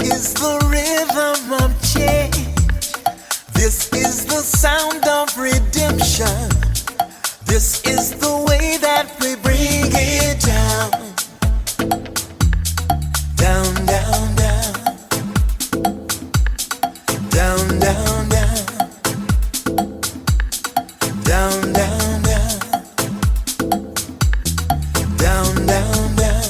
is the rhythm of change. This is the sound of redemption. This is the way that we bring it down. Down, down, down. Down, down, down. Down, down, down. Down, down, down.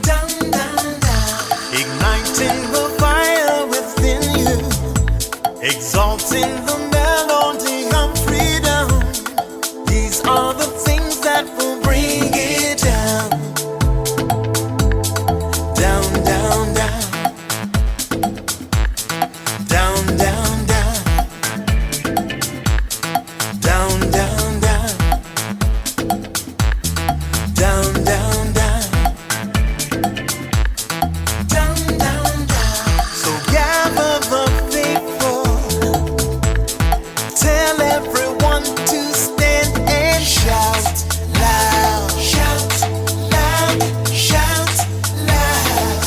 Down, down, down. Igniting the fire within you. Exalting the melody of freedom. These are the things that will bring it down. Down, down, down. Down, down, down. Down, down, down. Down, down, down. Down, down, down. So gather the faithful. Tell everyone to stand and shout loud. Shout loud. Shout loud.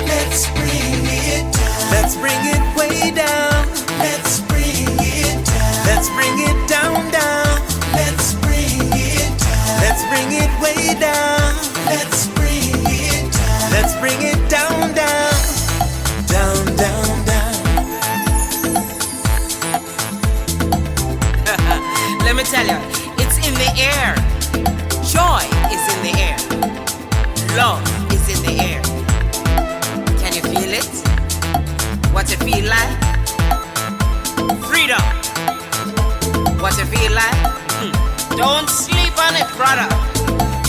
Let's bring it down. Let's bring it way down. Let's bring it down. Let's bring it down, down. Let's bring it down. Let's bring it way down. Let's bring it down. Let's bring it down, down. Down, down, down. Let me tell you, it's in the air. Joy is in the air. Love is in the air. Can you feel it? What it feel like? Freedom. What it feel like? Don't sleep on it, brother.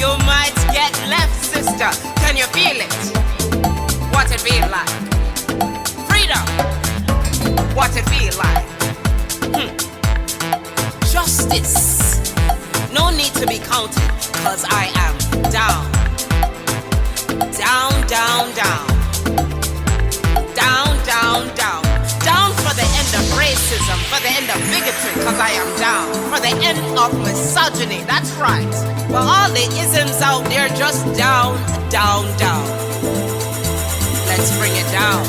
You might get left, sister. Can you feel it? What it feel like? Freedom. What it feel like? Justice. No need to be counted, cause I am down. Down, down, down. Down, down, down. Down for the end of racism, for the end of bigotry, cause I am down. For the end of misogyny, that's right. For all the isms out there, just down, down, down. Let's bring it down.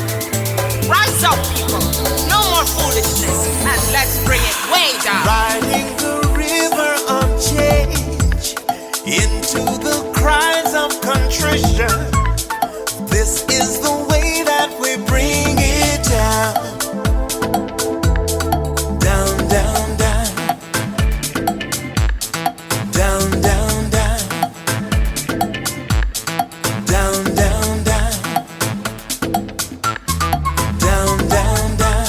Rise up, people. No more foolishness, and let's bring it way down. Riding the river of change into the cries of contrition. This is the way that we bring it down. Down, down, down. Down, down, down. Down, down, down. Down, down, down.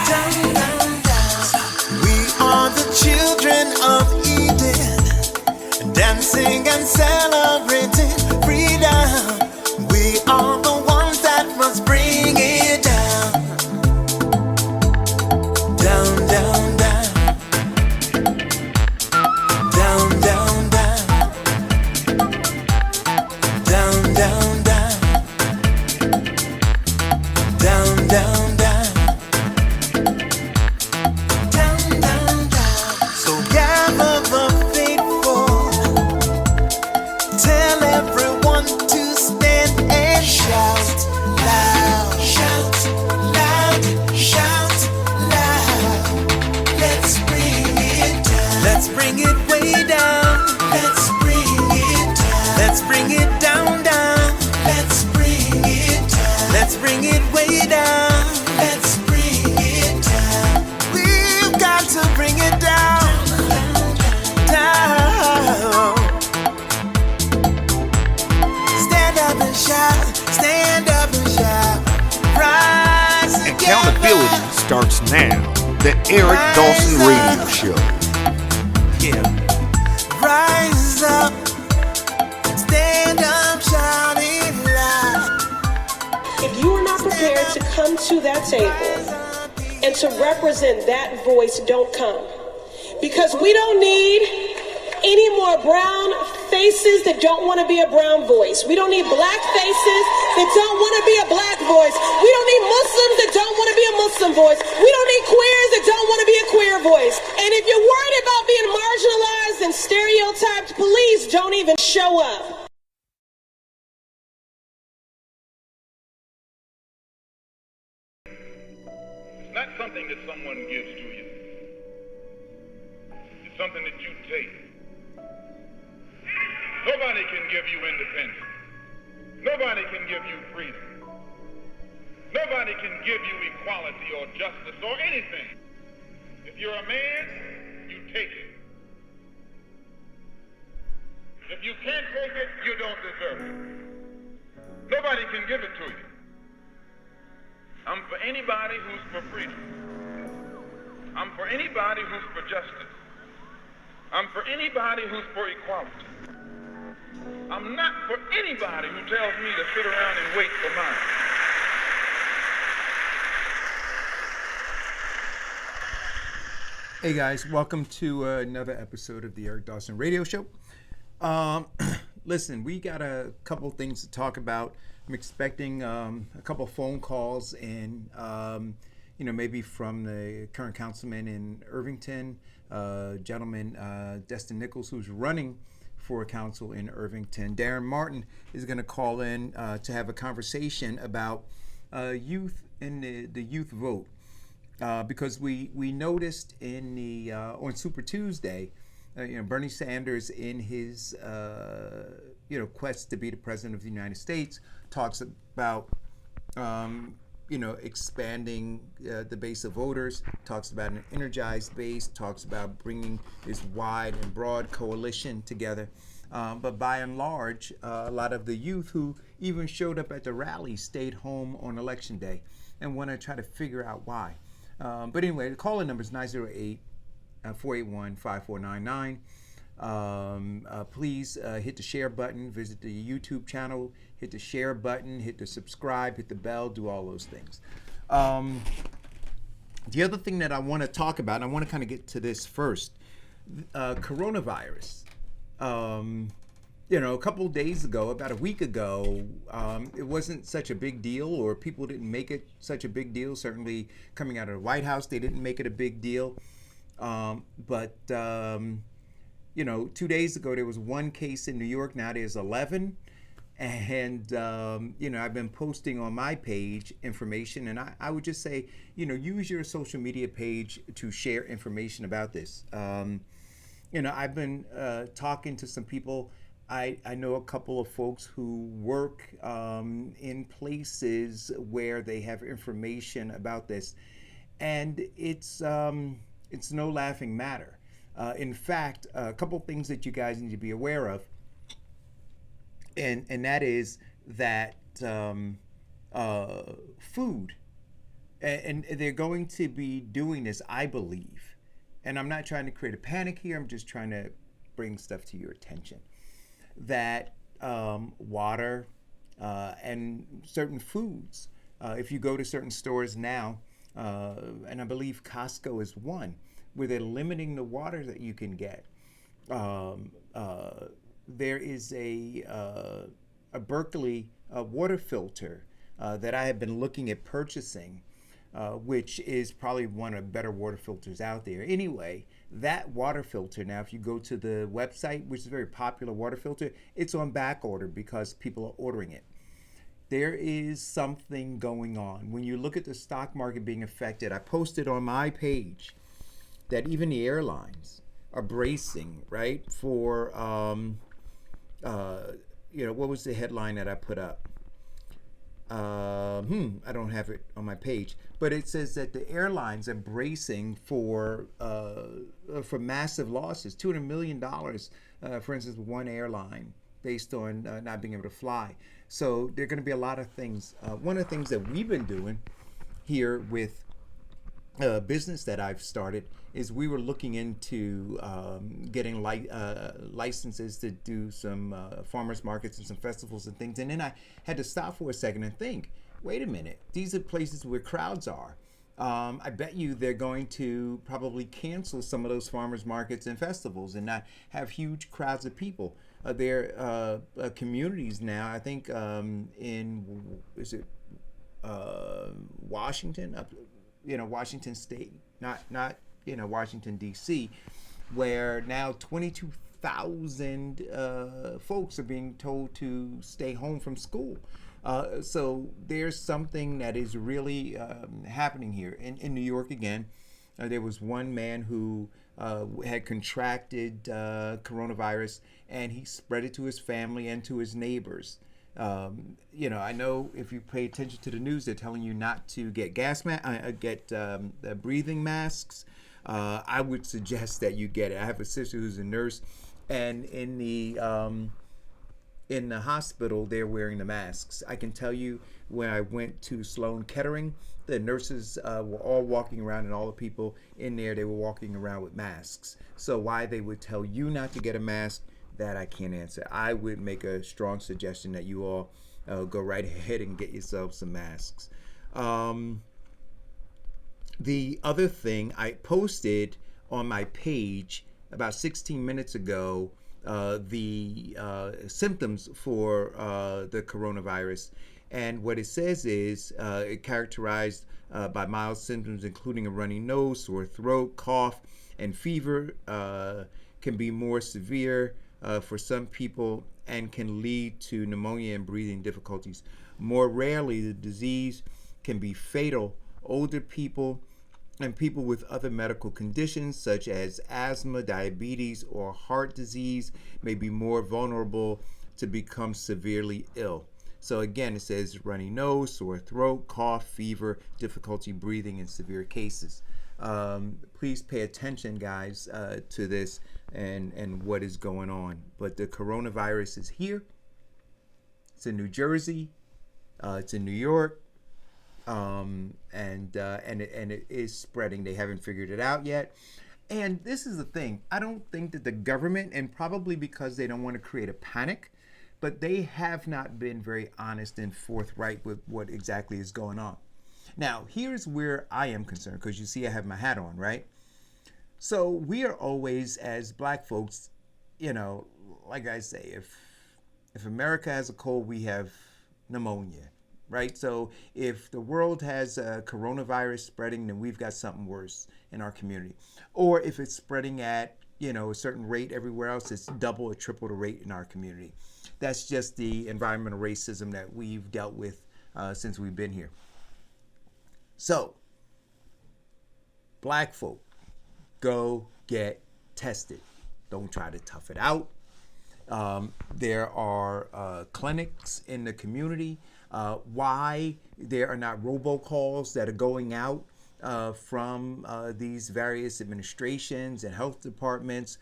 Down, down, down. We are the children of Eden, dancing and celebrating freedom. We are the ones that must bring it down. Down, down, down. Down, down, down. Down, down, down. Down, down, down. Down, down, down. So gather the faithful. Tell everyone to stand and shout loud. Shout loud. Shout loud. Let's bring it down. Let's bring it way down. Let's bring it down. Let's bring it down, down. Let's bring it down. Let's bring it way down. Let's bring it down. We've got to bring it down. Down. Stand up and shout. Stand up and shout. Rise together. Accountability starts now. The Eric Dawson Radio Show. Yeah. Rise up. Stand up, shout it loud. If you are not prepared to come to that table and to represent that voice, don't come. Because we don't need any more brown faces that don't want to be a brown voice. We don't need black faces that don't want to be a black voice. We don't need Muslims that don't want to be a Muslim voice. We don't need queers that don't want to be a queer voice. And if you're worried about being marginalized and stereotyped, please don't even show up. something that someone gives to you. It's something that you take. Nobody can give you independence. Nobody can give you freedom. Nobody can give you equality or justice or anything. If you're a man, you take it. If you can't take it, you don't deserve it. Nobody can give it to you. I'm for anybody who's for freedom. I'm for anybody who's for justice. I'm for anybody who's for equality. I'm not for anybody who tells me to sit around and wait for mine. Hey guys, welcome to another episode of the Eric Dawson Radio Show. Listen, we got a couple things to talk about. I'm expecting a couple phone calls and maybe from the current councilman in Irvington, gentleman Destin Nichols, who's running for council in Irvington. Darren Martin is going to call in to have a conversation about youth and the youth vote. Because we noticed in the on Super Tuesday, Bernie Sanders in his quest to be the president of the United States talks about expanding the base of voters, talks about an energized base, talks about bringing this wide and broad coalition together. But by and large, a lot of the youth who even showed up at the rally stayed home on election day and want to try to figure out why. But anyway, the call-in number is 908-481-5499. Please hit the share button, visit the YouTube channel, hit the share button, hit the subscribe, hit the bell, do all those things. The other thing that I want to talk about, and I want to kind of get to this first, coronavirus. A couple of days ago, about a week ago, it wasn't such a big deal, or people didn't make it such a big deal. Certainly coming out of the White House, they didn't make it a big deal. But 2 days ago, there was one case in New York. Now there's 11. And, I've been posting on my page information, and I would just say, use your social media page to share information about this. I've been talking to some people. I know a couple of folks who work in places where they have information about this, and it's no laughing matter. In fact, a couple of things that you guys need to be aware of, and that is that food, and they're going to be doing this, I believe, and I'm not trying to create a panic here, I'm just trying to bring stuff to your attention, that water and certain foods, if you go to certain stores now, and I believe Costco is one, where they're limiting the water that you can get. There is a Berkeley water filter that I have been looking at purchasing, which is probably one of the better water filters out there. Anyway, that water filter, now if you go to the website, which is a very popular water filter, it's on back order because people are ordering it. There is something going on. When you look at the stock market being affected, I posted on my page that even the airlines are bracing, right, for, what was the headline that I put up? I don't have it on my page, but it says that the airlines are bracing for massive losses, $200 million, for instance, one airline, based on not being able to fly. So there are going to be a lot of things. One of the things that we've been doing here with business that I've started is we were looking into getting licenses to do some farmers markets and some festivals and things. And then I had to stop for a second and think, wait a minute, these are places where crowds are. I bet you they're going to probably cancel some of those farmers markets and festivals and not have huge crowds of people. There are communities now, I think in, Washington, Washington State, not Washington, D.C., where now 22,000 folks are being told to stay home from school. So there's something that is really happening here. In New York again, there was one man who had contracted coronavirus, and he spread it to his family and to his neighbors. I know if you pay attention to the news, they're telling you not to get breathing masks. I would suggest that you get it. I have a sister who's a nurse, and in the hospital, they're wearing the masks. I can tell you when I went to Sloan Kettering, the nurses were all walking around, and all the people in there, they were walking around with masks. So why they would tell you not to get a mask, that I can't answer. I would make a strong suggestion that you all go right ahead and get yourselves some masks. The other thing, I posted on my page about 16 minutes ago the symptoms for the coronavirus. And what it says is it characterized by mild symptoms including a runny nose, sore throat, cough, and fever. Can be more severe for some people and can lead to pneumonia and breathing difficulties. More rarely, the disease can be fatal. Older people and people with other medical conditions such as asthma, diabetes, or heart disease may be more vulnerable to become severely ill. So again, it says runny nose, sore throat, cough, fever, difficulty breathing in severe cases. Please pay attention, guys, to this and what is going on. But the coronavirus is here. It's in New Jersey. It's in New York. And it is spreading. They haven't figured it out yet. And this is the thing. I don't think that the government, and probably because they don't want to create a panic, but they have not been very honest and forthright with what exactly is going on. Now, here's where I am concerned, because you see I have my hat on, right? So we are always, as black folks, like I say, if America has a cold, we have pneumonia, right? So if the world has a coronavirus spreading, then we've got something worse in our community. Or if it's spreading at, a certain rate everywhere else, it's double or triple the rate in our community. That's just the environmental racism that we've dealt with since we've been here. So, black folk, go get tested. Don't try to tough it out. There are clinics in the community. Why there are not robocalls that are going out from these various administrations and health departments,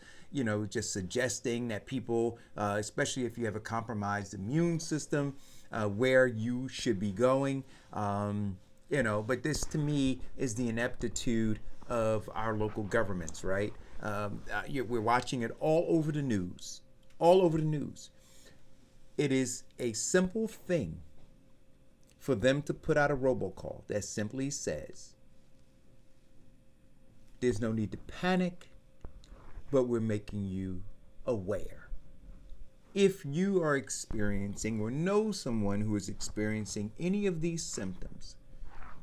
just suggesting that people, especially if you have a compromised immune system, where you should be going. But this to me is the ineptitude of our local governments, right? We're watching it all over the news. It is a simple thing for them to put out a robocall that simply says, there's no need to panic, but we're making you aware. If you are experiencing or know someone who is experiencing any of these symptoms,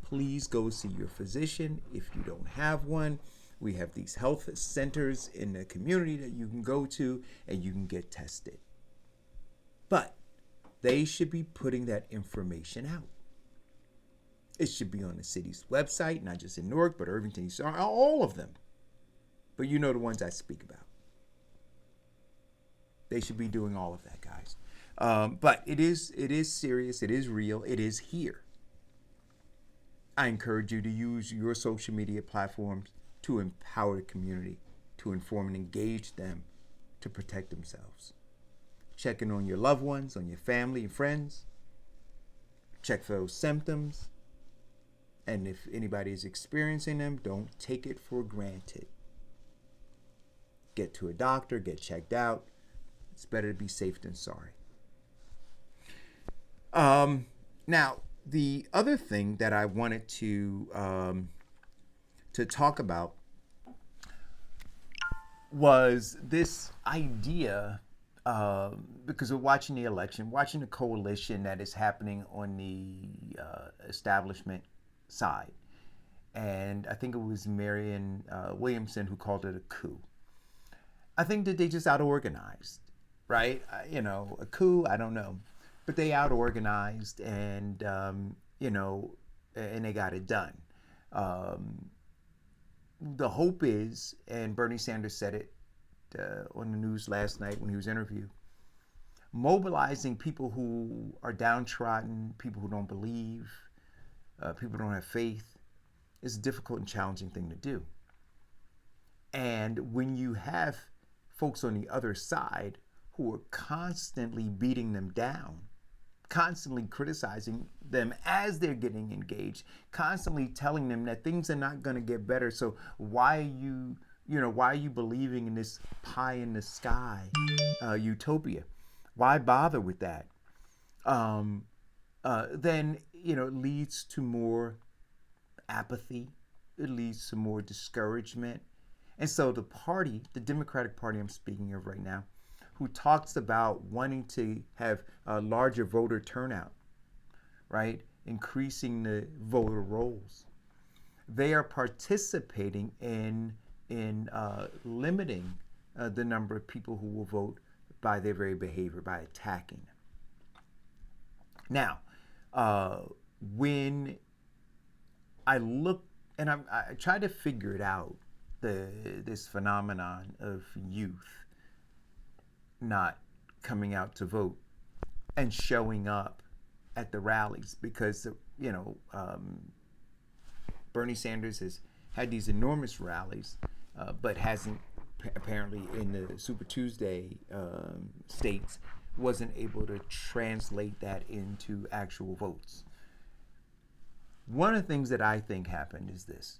please go see your physician. If you don't have one, we have these health centers in the community that you can go to and you can get tested. But they should be putting that information out. It should be on the city's website, not just in Newark, but Irvington, all of them. But you know the ones I speak about. They should be doing all of that, guys. But it is serious. It is real. It is here. I encourage you to use your social media platforms to empower the community, to inform and engage them to protect themselves. Check in on your loved ones, on your family and friends. Check for those symptoms. And if anybody is experiencing them, don't take it for granted. Get to a doctor, get checked out. It's better to be safe than sorry. Now, the other thing that I wanted to talk about was this idea, because we're watching the election, watching the coalition that is happening on the establishment side. And I think it was Marianne Williamson who called it a coup. I think that they just out organized, right? A coup, I don't know. but they out organized and and they got it done. The hope is, and Bernie Sanders said it on the news last night when he was interviewed, mobilizing people who are downtrodden, people who don't believe, people who don't have faith, is a difficult and challenging thing to do. And when you have folks on the other side who are constantly beating them down, constantly criticizing them as they're getting engaged, constantly telling them that things are not going to get better. So why are you believing in this pie in the sky utopia? Why bother with that? Then it leads to more apathy. It leads to more discouragement. And so the Democratic Party I'm speaking of right now, who talks about wanting to have a larger voter turnout, right? Increasing the voter rolls. They are participating in limiting the number of people who will vote by their very behavior, by attacking them. Now, when I look and I try to figure it out, this phenomenon of youth not coming out to vote and showing up at the rallies, because Bernie Sanders has had these enormous rallies, but hasn't apparently in the Super Tuesday states wasn't able to translate that into actual votes. One of the things that I think happened is this.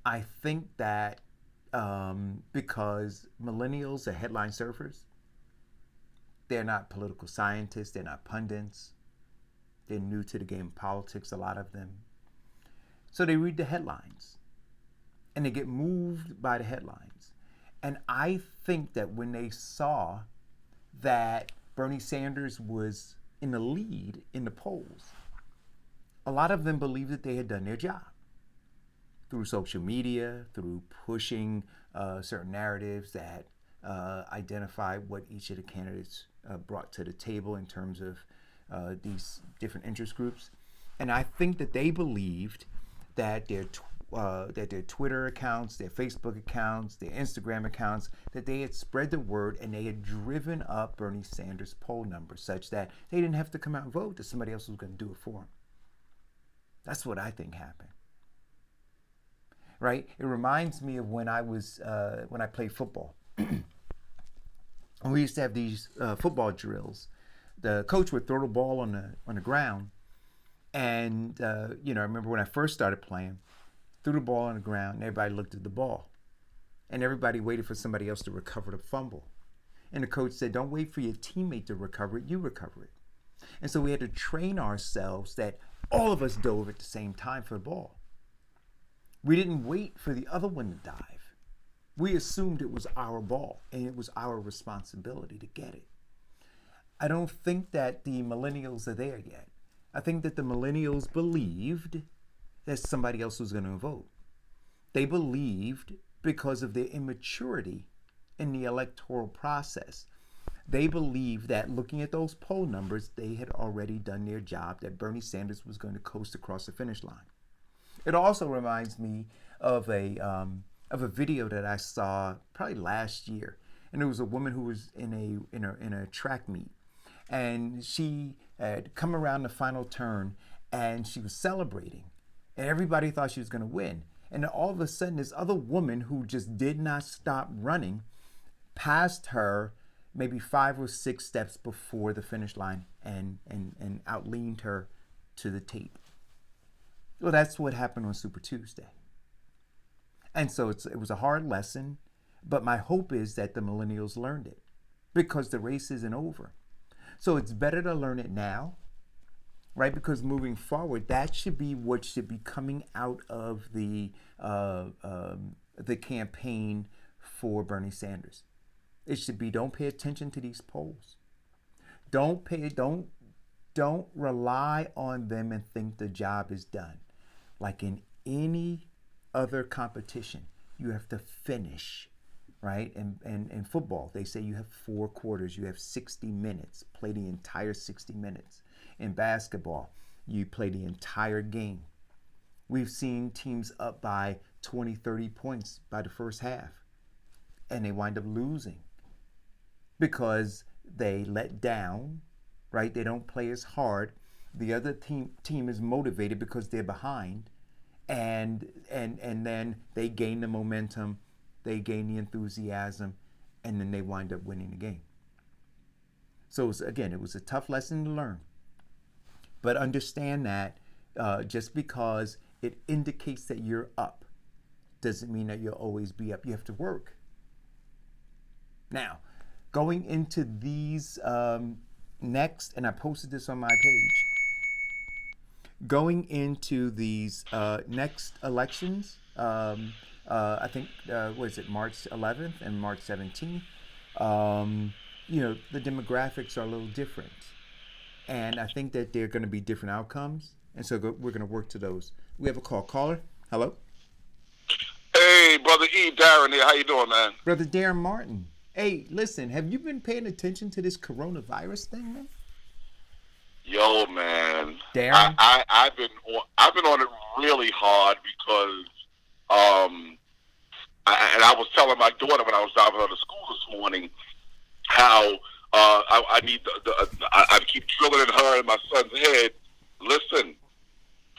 I think that because millennials are headline surfers, they're not political scientists, they're not pundits, they're new to the game of politics, a lot of them. So they read the headlines and they get moved by the headlines. And I think that when they saw that Bernie Sanders was in the lead in the polls, a lot of them believed that they had done their job through social media, through pushing certain narratives that identify what each of the candidates brought to the table in terms of these different interest groups. And I think that they believed that their Twitter accounts, their Facebook accounts, their Instagram accounts, that they had spread the word and they had driven up Bernie Sanders' poll numbers such that they didn't have to come out and vote, that somebody else was going to do it for them. That's what I think happened. Right? It reminds me of when I played football. And we used to have these football drills. The coach would throw the ball on the ground, and I remember when I first started playing, threw the ball on the ground, and everybody looked at the ball, and everybody waited for somebody else to recover the fumble. And the coach said, "Don't wait for your teammate to recover it; you recover it." And so we had to train ourselves that all of us dove at the same time for the ball. We didn't wait for the other one to dive. We assumed it was our ball and it was our responsibility to get it. I don't think that the millennials are there yet. I think that the millennials believed that somebody else was going to vote. They believed, because of their immaturity in the electoral process, they believed that looking at those poll numbers, they had already done their job, that Bernie Sanders was going to coast across the finish line. It also reminds me of a video that I saw probably last year, and it was a woman who was in a track meet, and she had come around the final turn, and she was celebrating, and everybody thought she was going to win, and then all of a sudden, this other woman who just did not stop running passed her maybe 5 or 6 steps before the finish line and outleaned her to the tape. Well, that's what happened on Super Tuesday. And so it was a hard lesson, but my hope is that the millennials learned it, because the race isn't over. So it's better to learn it now, right? Because moving forward, that should be what should be coming out of the campaign for Bernie Sanders. It should be, don't pay attention to these polls. Don't rely on them and think the job is done. Like in any other competition, you have to finish right? And in football, they say you have 4 quarters. You have 60 minutes. Play the entire 60 minutes. In basketball, you play the entire game. We've seen teams up by 20, 30 points by the first half, and they wind up losing because they let down, right? They don't play as hard. The other team is motivated because they're behind, and then they gain the momentum, they gain the enthusiasm, and then they wind up winning the game. So it was a tough lesson to learn. But understand that just because it indicates that you're up doesn't mean that you'll always be up. You have to work. Now, going into these next, and I posted this on my page, going into these next elections, I think, what is it, March 11th and March 17th, the demographics are a little different. And I think that they're going to be different outcomes. And so we're going to work to those. We have a call. Caller, hello? Hey, Brother E. Darren here. How you doing, man? Brother Darren Martin. Hey, listen, have you been paying attention to this coronavirus thing, man? Yo, man. Darren? I've been on it really hard because I was telling my daughter when I was driving her to school this morning how I need I keep drilling in her and my son's head. Listen,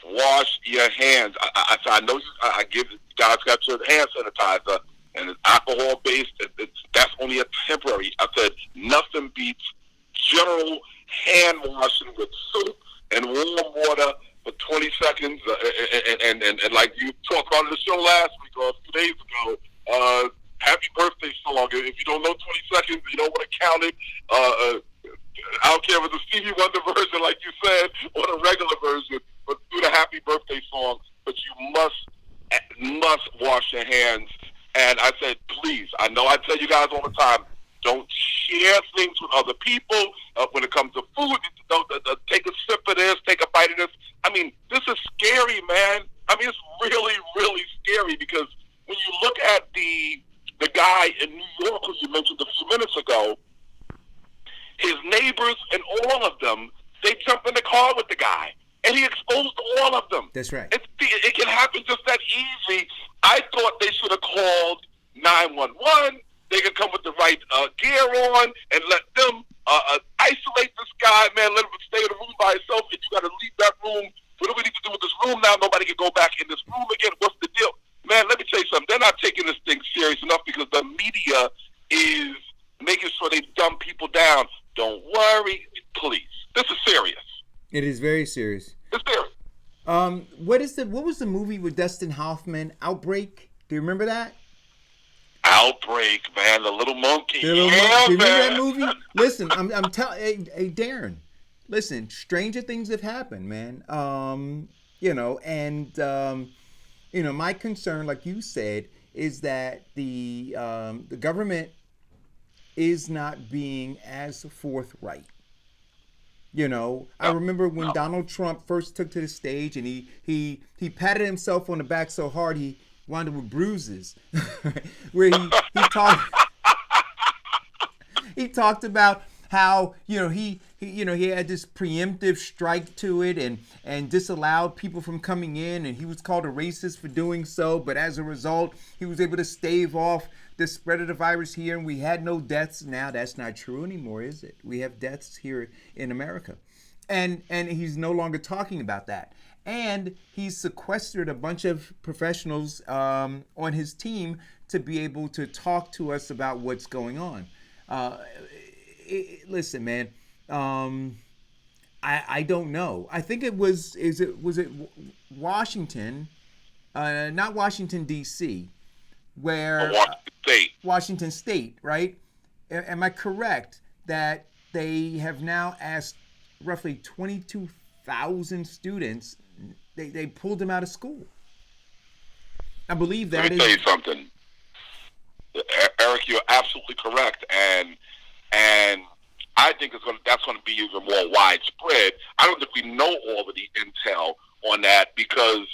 wash your hands. I know I give you guys got your hand sanitizer and it's alcohol based. That's only a temporary. I said nothing beats general hand washing with soap and warm water for 20 seconds. And like you talked about in the show last week or a few days ago, happy birthday song. If you don't know 20 seconds, you don't want to count it. I don't care if it's a Stevie Wonder version, like you said, or the regular version, but do the happy birthday song. But you must wash your hands. And I said, please, I know I tell you guys all the time, don't share things with other people. When it comes to food, don't take a sip of this, take a bite of this. I mean, this is scary, man. I mean, it's really, really scary because when you look at the guy in New York who you mentioned a few minutes ago, his neighbors and all of them, they jumped in the car with the guy. And he exposed all of them. That's right. It can happen just that easy. I thought they should have called 911. They could come with the right gear on and let them isolate this guy, man. Let him stay in the room by himself. If you got to leave that room, what do we need to do with this room now? Nobody can go back in this room again. What's the deal? Man, let me tell you something. They're not taking this thing serious enough because the media is making sure they dumb people down. Don't worry, please. This is serious. It is very serious. It's serious. What was the movie with Dustin Hoffman? Outbreak? Do you remember that? Outbreak, man. The little monkey. Do you remember that movie? Listen, I'm telling. Hey, Darren. Listen, stranger things have happened, man. My concern, like you said, is that the government is not being as forthright. I remember when Donald Trump first took to the stage and he patted himself on the back so hard he wound up with bruises, where he talked about how he had this preemptive strike to it and disallowed people from coming in, and he was called a racist for doing so, but as a result he was able to stave off the spread of the virus here, and we had no deaths. Now that's not true anymore, is it? We have deaths here in America, and he's no longer talking about that. And he's sequestered a bunch of professionals on his team to be able to talk to us about what's going on. Listen, man, I don't know. I think it was Washington, not Washington D.C., where Washington State, right? Am I correct that they have now asked roughly 22,000 students? They pulled them out of school. I believe that. Let me tell you something, Eric. You're absolutely correct, and I think that's going to be even more widespread. I don't think we know all of the intel on that because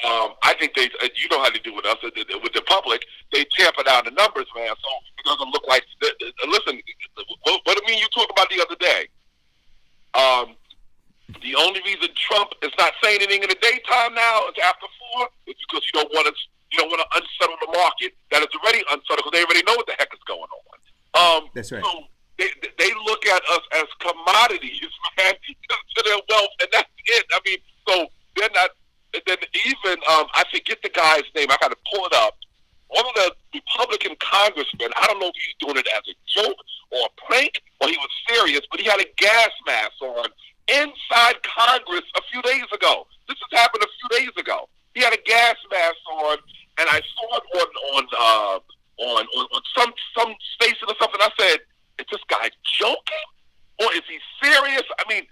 I think you know how they do with us, with the public. They tamper down the numbers, man, so it doesn't look like. Listen, what do you mean you talked about the other day? The only reason Trump is not saying anything in the daytime now is after 4 is because you don't want to unsettle the market that is already unsettled because they already know what the heck is going on. That's right. So they look at us as commodities, man, to their wealth, and that's it. I mean, so they're not. Then even I forget the guy's name. I got to pull it up. One of the Republican congressmen. I don't know if he's doing it as a joke or a prank or he was serious, but he had a gas mask on inside Congress a few days ago. This has happened a few days ago. He had a gas mask on, and I saw it on some station or something. I said, "Is this guy joking or is he serious?" I mean,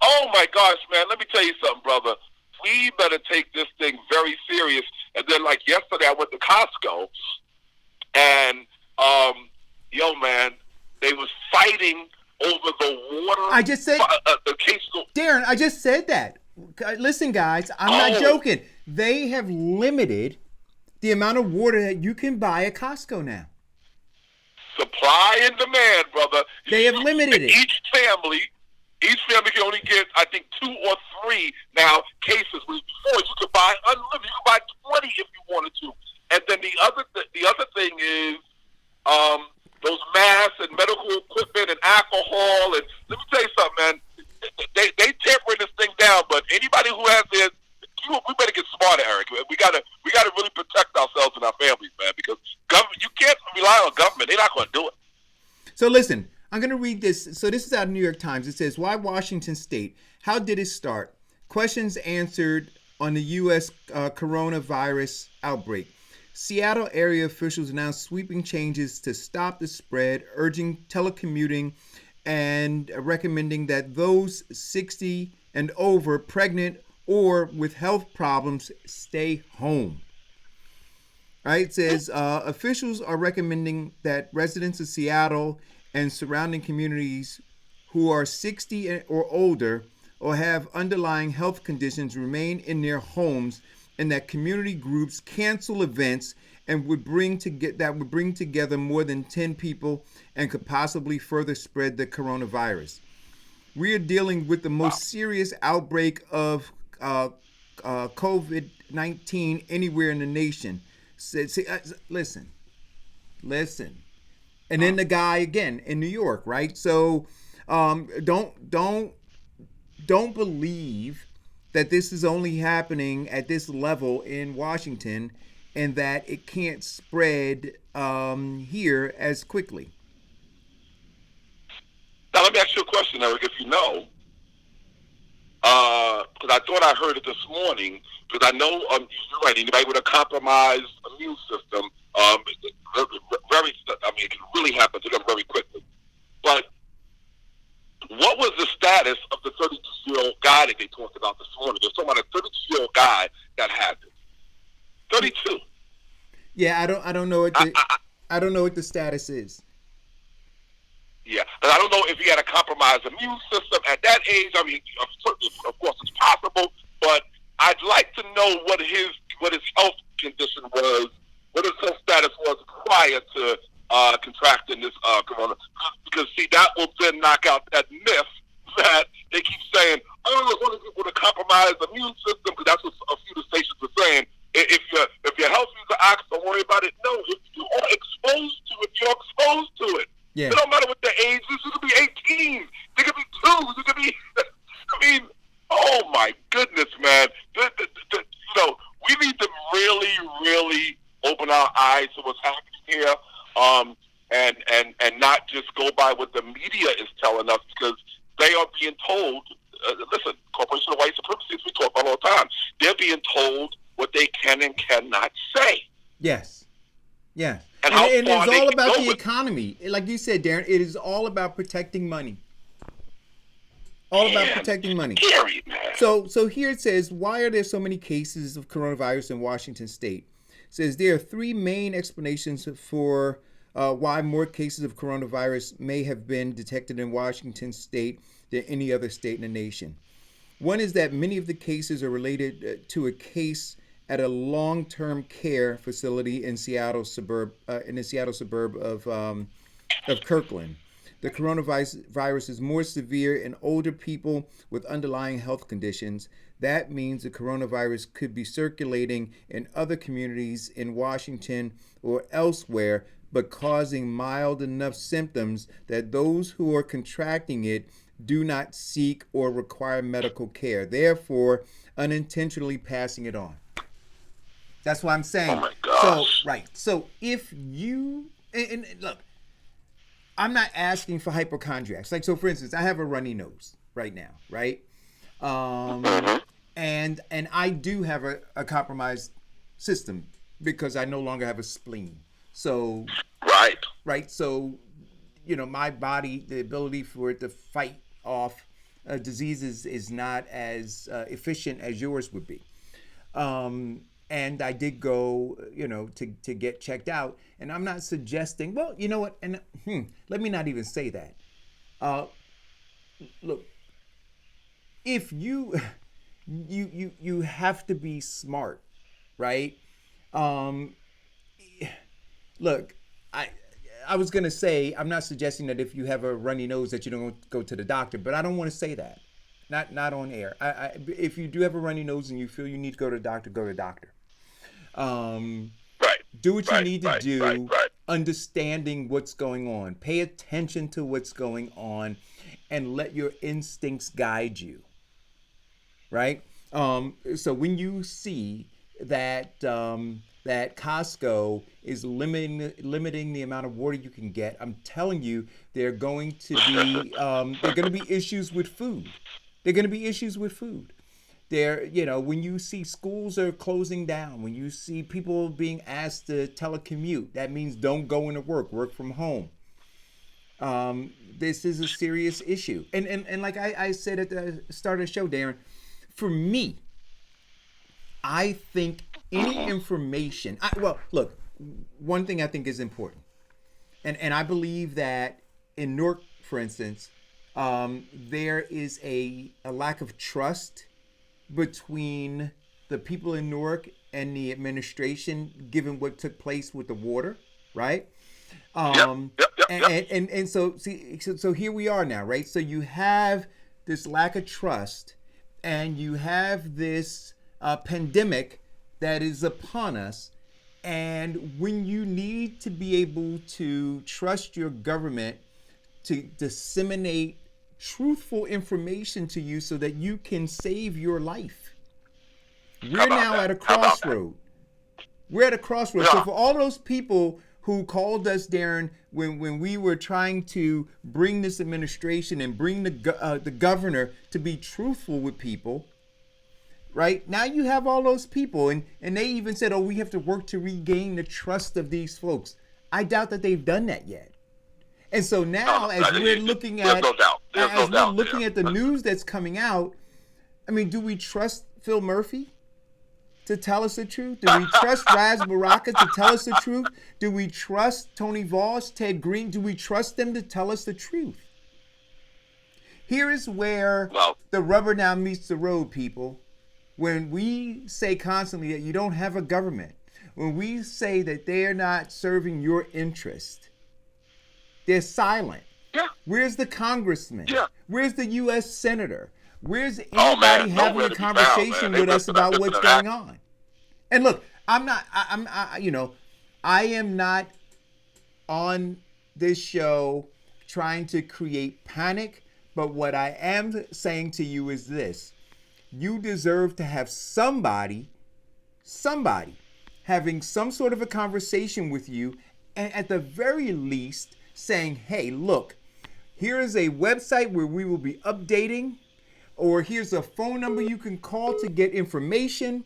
oh my gosh, man! Let me tell you something, brother. We better take this thing very serious. And then, like yesterday, I went to Costco, and yo, man, they was fighting over the water. I just said, the case of, Darren, I just said that. Listen, guys, I'm not joking. They have limited the amount of water that you can buy at Costco now. Supply and demand, brother. They have limited it. Each family can only get, I think, 2 or 3 now cases. Before you could buy unlimited, you could buy 20 if you wanted to. And then the other thing is those masks and medical equipment and alcohol. And let me tell you something, man. They tampering this thing down. But anybody who has this, we better get smarter, Eric. We gotta really protect ourselves and our families, man. Because government, you can't rely on government. They're not going to do it. So listen. I'm going to read this. So this is out of New York Times. It says, why Washington State? How did it start? Questions answered on the U.S. Coronavirus outbreak. Seattle area officials announced sweeping changes to stop the spread, urging telecommuting and recommending that those 60 and over, pregnant, or with health problems stay home. Right? It says officials are recommending that residents of Seattle and surrounding communities who are 60 or older or have underlying health conditions remain in their homes, and that community groups cancel events and would bring together more than 10 people and could possibly further spread the coronavirus. We are dealing with the most serious outbreak of COVID-19 anywhere in the nation. Listen. And then the guy again in New York, right? So don't believe that this is only happening at this level in Washington and that it can't spread here as quickly. Now let me ask you a question, Eric, if you know. Because I thought I heard it this morning. Because I know you're right. Anybody with a compromised immune system, it can really happen to them very quickly. But what was the status of the 32-year-old guy that they talked about this morning? They're talking about a 32-year-old guy that had this. 32. Yeah, I don't know what I don't know what the status is. Yeah, and I don't know if he had a compromised immune system at that age. I mean, of course, it's possible, but I'd like to know what his health condition was, what his health status was prior to contracting this corona. Because see, that will then knock out that myth that they keep saying, "Oh, it's only people with a compromised immune system." Because that's what a few of the stations are saying. If your health is an ox, don't worry about it. No, if you are exposed to it, you're exposed to it. Yeah. It don't matter what the age is. It could be 18. It could be 2. It could be. I mean, oh my goodness, man. We need to really, really open our eyes to what's happening here, and not just go by what the media is telling us, because they are being told. Listen, Corporation of White Supremacy, as we talk about all the time, they're being told what they can and cannot say. Yes. Yes. And it's all about the economy. Like you said, Darren, it is all about protecting money. Protecting money. Scary, man. So here it says, why are there so many cases of coronavirus in Washington State? It says there are 3 main explanations for why more cases of coronavirus may have been detected in Washington State than any other state in the nation. One is that many of the cases are related to a case at a long-term care facility in Seattle suburb in the Seattle suburb of Kirkland. The coronavirus is more severe in older people with underlying health conditions. That means the coronavirus could be circulating in other communities in Washington or elsewhere, but causing mild enough symptoms that those who are contracting it do not seek or require medical care, therefore unintentionally passing it on. That's what I'm saying. Oh my gosh. So, right. So if you, and look, I'm not asking for hypochondriacs. Like, so for instance, I have a runny nose right now, right? And I do have a compromised system because I no longer have a spleen. So, right. So, you know, my body, the ability for it to fight off diseases is not as efficient as yours would be. And I did go, you know, to get checked out. And I'm not suggesting, well, you know what? And let me not even say that. Look, if you have to be smart, right? Look, I was gonna say I'm not suggesting that if you have a runny nose that you don't go to the doctor, but I don't want to say that. Not on air. If you do have a runny nose and you feel you need to go to the doctor, go to the doctor. Do what you need to do, understanding what's going on. Pay attention to what's going on and let your instincts guide you. Right? So when you see that that Costco is limiting the amount of water you can get, I'm telling you, there are going to be issues with food. They're going to be issues with food. There, you know, when you see schools are closing down, when you see people being asked to telecommute, that means don't go into work from home. This is a serious issue. And like I said at the start of the show, Darren, for me, I think any information, look, one thing I think is important, and I believe that in Newark, for instance, there is a lack of trust between the people in Newark and the administration, given what took place with the water, right? And so here we are now, right? So you have this lack of trust, and you have this pandemic that is upon us. And when you need to be able to trust your government to disseminate truthful information to you so that you can save your life, we're now at a crossroad. We're at a crossroad. So for all those people who called us, Darren, when we were trying to bring this administration and bring the governor to be truthful with people, right? Now you have all those people, and they even said, oh, we have to work to regain the trust of these folks. I doubt that they've done that yet. And so now, as we're looking at the news that's coming out, I mean, do we trust Phil Murphy to tell us the truth? Do we trust Raz Baraka to tell us the truth? Do we trust Tony Voss, Ted Green? Do we trust them to tell us the truth? Here is where the rubber now meets the road, people. When we say constantly that you don't have a government, when we say that they're not serving your interest, they're silent. Yeah. Where's the congressman? Yeah. Where's the U.S. senator? Where's anybody having a conversation with us about what's going on? And look, I am not on this show trying to create panic, but what I am saying to you is this: you deserve to have somebody having some sort of a conversation with you, and at the very least saying, hey, look, here is a website where we will be updating, or here's a phone number you can call to get information.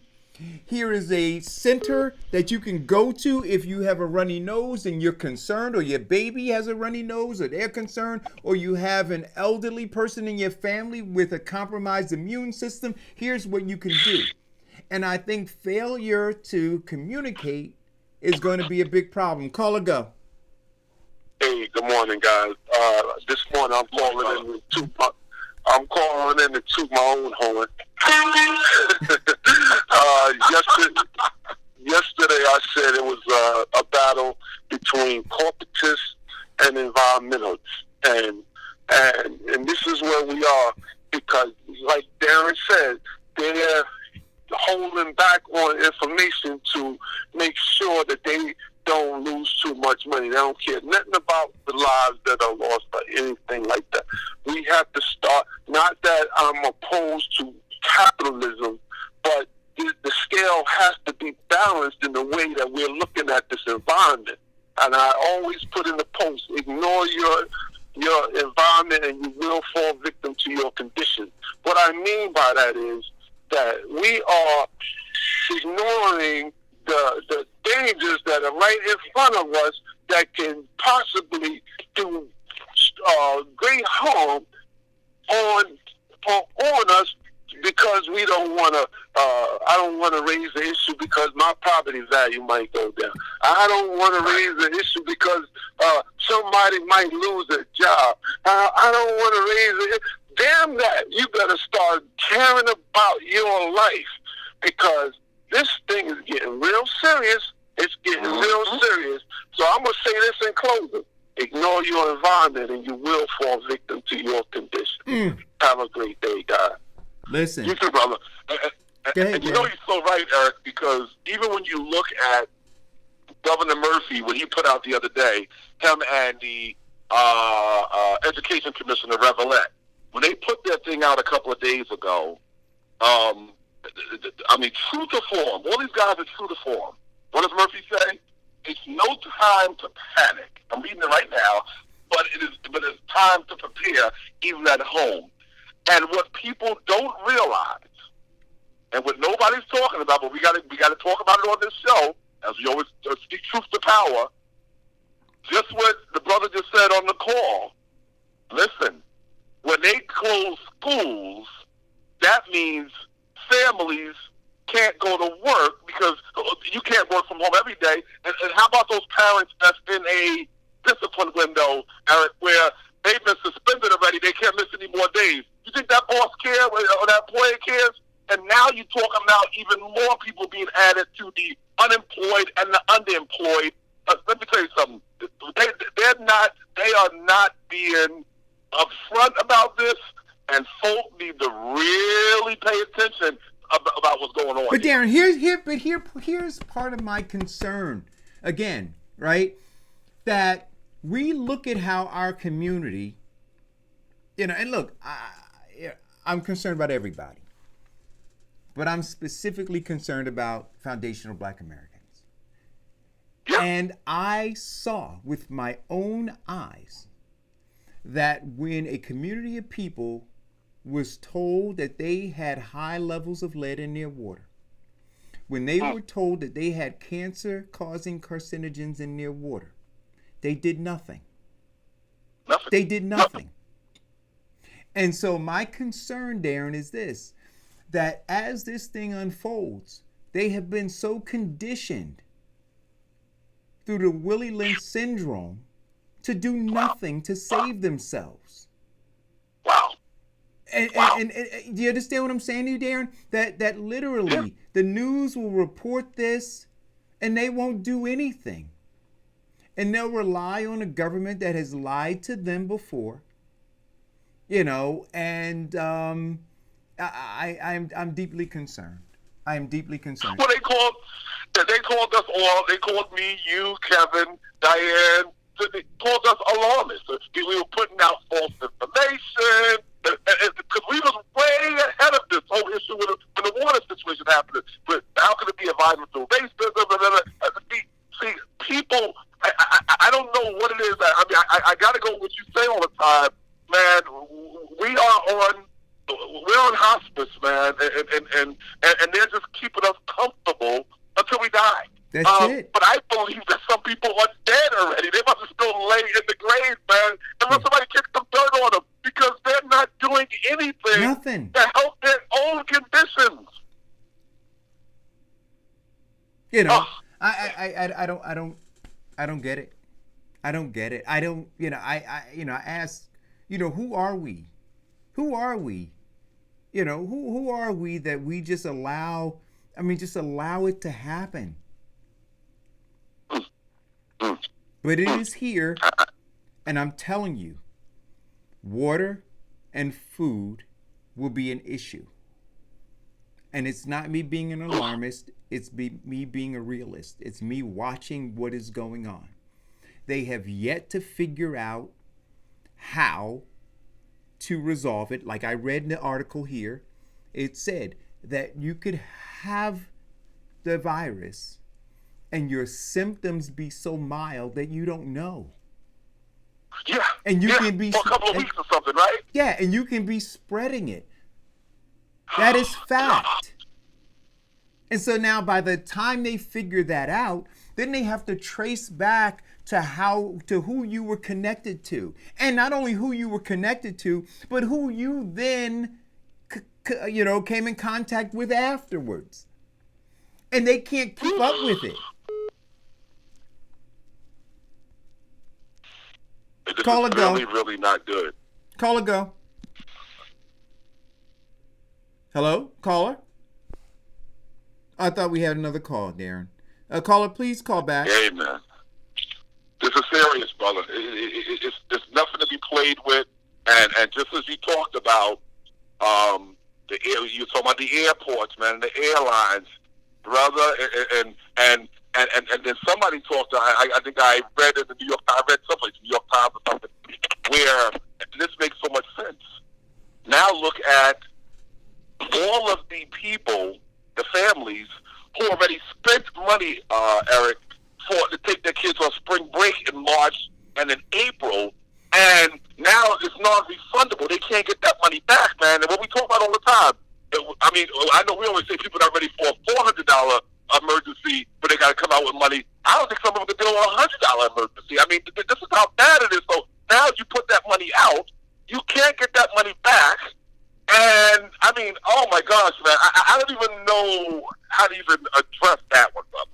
Here is a center that you can go to if you have a runny nose and you're concerned, or your baby has a runny nose or they're concerned, or you have an elderly person in your family with a compromised immune system. Here's what you can do. And I think failure to communicate is going to be a big problem. Caller, go. Hey, good morning, guys. This morning I'm calling in to toot my own horn. Yesterday I said it was a battle between corporatists and environmentalists, and this is where we are, because, like Darren said, they're holding back on information to make sure that they don't lose too much money. They don't care nothing about the lives that are lost or anything like that. We have to start, not that I'm opposed to capitalism, but the scale has to be balanced in the way that we're looking at this environment. And I always put in the post, ignore your environment and you will fall victim to your conditions. What I mean by that is that we are ignoring the dangers that are right in front of us that can possibly do great harm on us, because we don't want to. I don't want to raise the issue because my property value might go down. I don't want to raise the issue because somebody might lose a job. I don't want to raise it. Damn that! You better start caring about your life, because this thing is getting real serious. It's getting real serious. So I'm gonna say this in closing: ignore your environment, and you will fall victim to your condition. Have a great day, guys. Listen. You too, brother. Ahead, and you know you're so right, Eric, because even when you look at Governor Murphy, what he put out the other day, him and the Education Commissioner, Revelette, when they put that thing out a couple of days ago, I mean, true to form, all these guys are true to form. What does Murphy say? It's no time to panic. I'm reading it right now, but it's time to prepare, even at home. And what people don't realize, and what nobody's talking about, but we got to talk about it on this show, as we always speak truth to power. Just what the brother just said on the call. Listen, when they close schools, that means families can't go to work because you can't work from home every day. And how about those parents that's in a discipline window, Eric, where they've been suspended already, they can't miss any more days? You think that boss cares or that employer cares? And now you're talking about even more people being added to the unemployed and the underemployed. Let me tell you something. They are not being upfront about this, and folk need to really pay attention about what's going on. But Darren, here's part of my concern. Again, right? That we look at how our community, and look, I'm concerned about everybody, but I'm specifically concerned about foundational Black Americans. Yeah. And I saw with my own eyes that when a community of people was told that they had high levels of lead in their water, when they were told that they had cancer-causing carcinogens in their water, they did nothing. They did nothing. And so my concern, Darren, is this, that as this thing unfolds, they have been so conditioned through the Willie Lynch syndrome to do nothing to save themselves. Wow. And do you understand what I'm saying to you, Darren? That literally the news will report this and they won't do anything. And they'll rely on a government that has lied to them before. And I'm deeply concerned. I am deeply concerned. Well, they called us all. They called me, you, Kevin, Diane. They called us alarmists. We were putting out false information because we was way ahead of this whole issue when the water situation happened. But how could it be environmental racism? See, people. I don't know what it is. I got to go with what you say all the time, man. We're on hospice, man, and they're just keeping us comfortable until we die. That's it. But I believe that some people are dead already. They must have still lay in the grave, man, unless somebody kicks some dirt on them, because they're not doing anything to help their own conditions. I don't get it. I don't get it. I don't. I ask. Who are we? Who are we? Who are we that we just allow I mean, just allow it to happen. But it is here, and I'm telling you, water and food will be an issue. And it's not me being an alarmist, it's me being a realist. It's me watching what is going on. They have yet to figure out how to resolve it. Like I read in the article here, it said that you could have the virus and your symptoms be so mild that you don't know. Yeah. And you can be for a couple of weeks or something, right? Yeah, and you can be spreading it. That is fact. And so now by the time they figure that out, then they have to trace back to who you were connected to. And not only who you were connected to, but who you then came in contact with afterwards. And they can't keep up with it. This Call is a go. really, really not good. Call or go. Hello, caller? I thought we had another call, Darren. Caller, please call back. Hey, man. This is serious, brother. It's nothing to be played with. And just as you talked about, you talking about the airports, man, and the airlines, brother, and then somebody talked. I think I read in the New York. I read someplace, New York Times or something, where this makes so much sense. Now look at all of the people, the families who already spent money, Eric, to take their kids on spring break in March and in April, and now it's non-refundable. They can't get that money back, man. And what we talk about all the time, I mean, I know we always say people are ready for a $400 emergency, but they got to come out with money. I don't think some of them can deal with a $100 emergency. I mean, this is how bad it is. So now you put that money out, you can't get that money back. And I mean, oh my gosh, man, I don't even know how to even address that one, brother.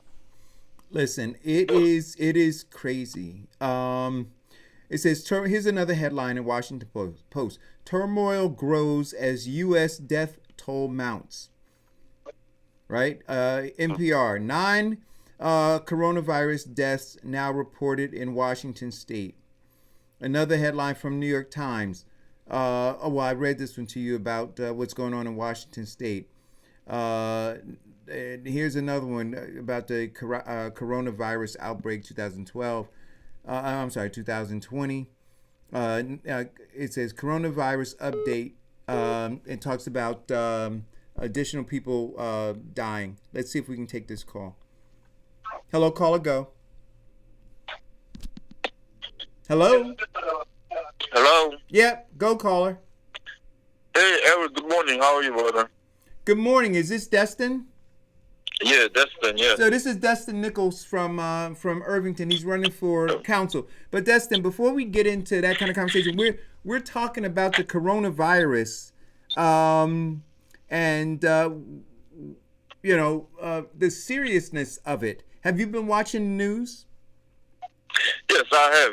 Listen, it is crazy. It says, here's another headline in Washington Post. Turmoil grows as U.S. death toll mounts. Right? NPR, 9 coronavirus deaths now reported in Washington state. Another headline from New York Times. I read this one to you about what's going on in Washington state. And here's another one about the coronavirus outbreak 2020. It says coronavirus update. It talks about additional people dying. Let's see if we can take this call. Hello, caller, go. Hello? Hello? Yep, go, caller. Hey, Eric, good morning. How are you, brother? Good morning. Is this Destin? Yeah, Destin, yeah. So this is Destin Nichols from Irvington. He's running for council. But Destin, before we get into that kind of conversation, we're talking about the coronavirus, and the seriousness of it. Have you been watching the news? Yes, I have.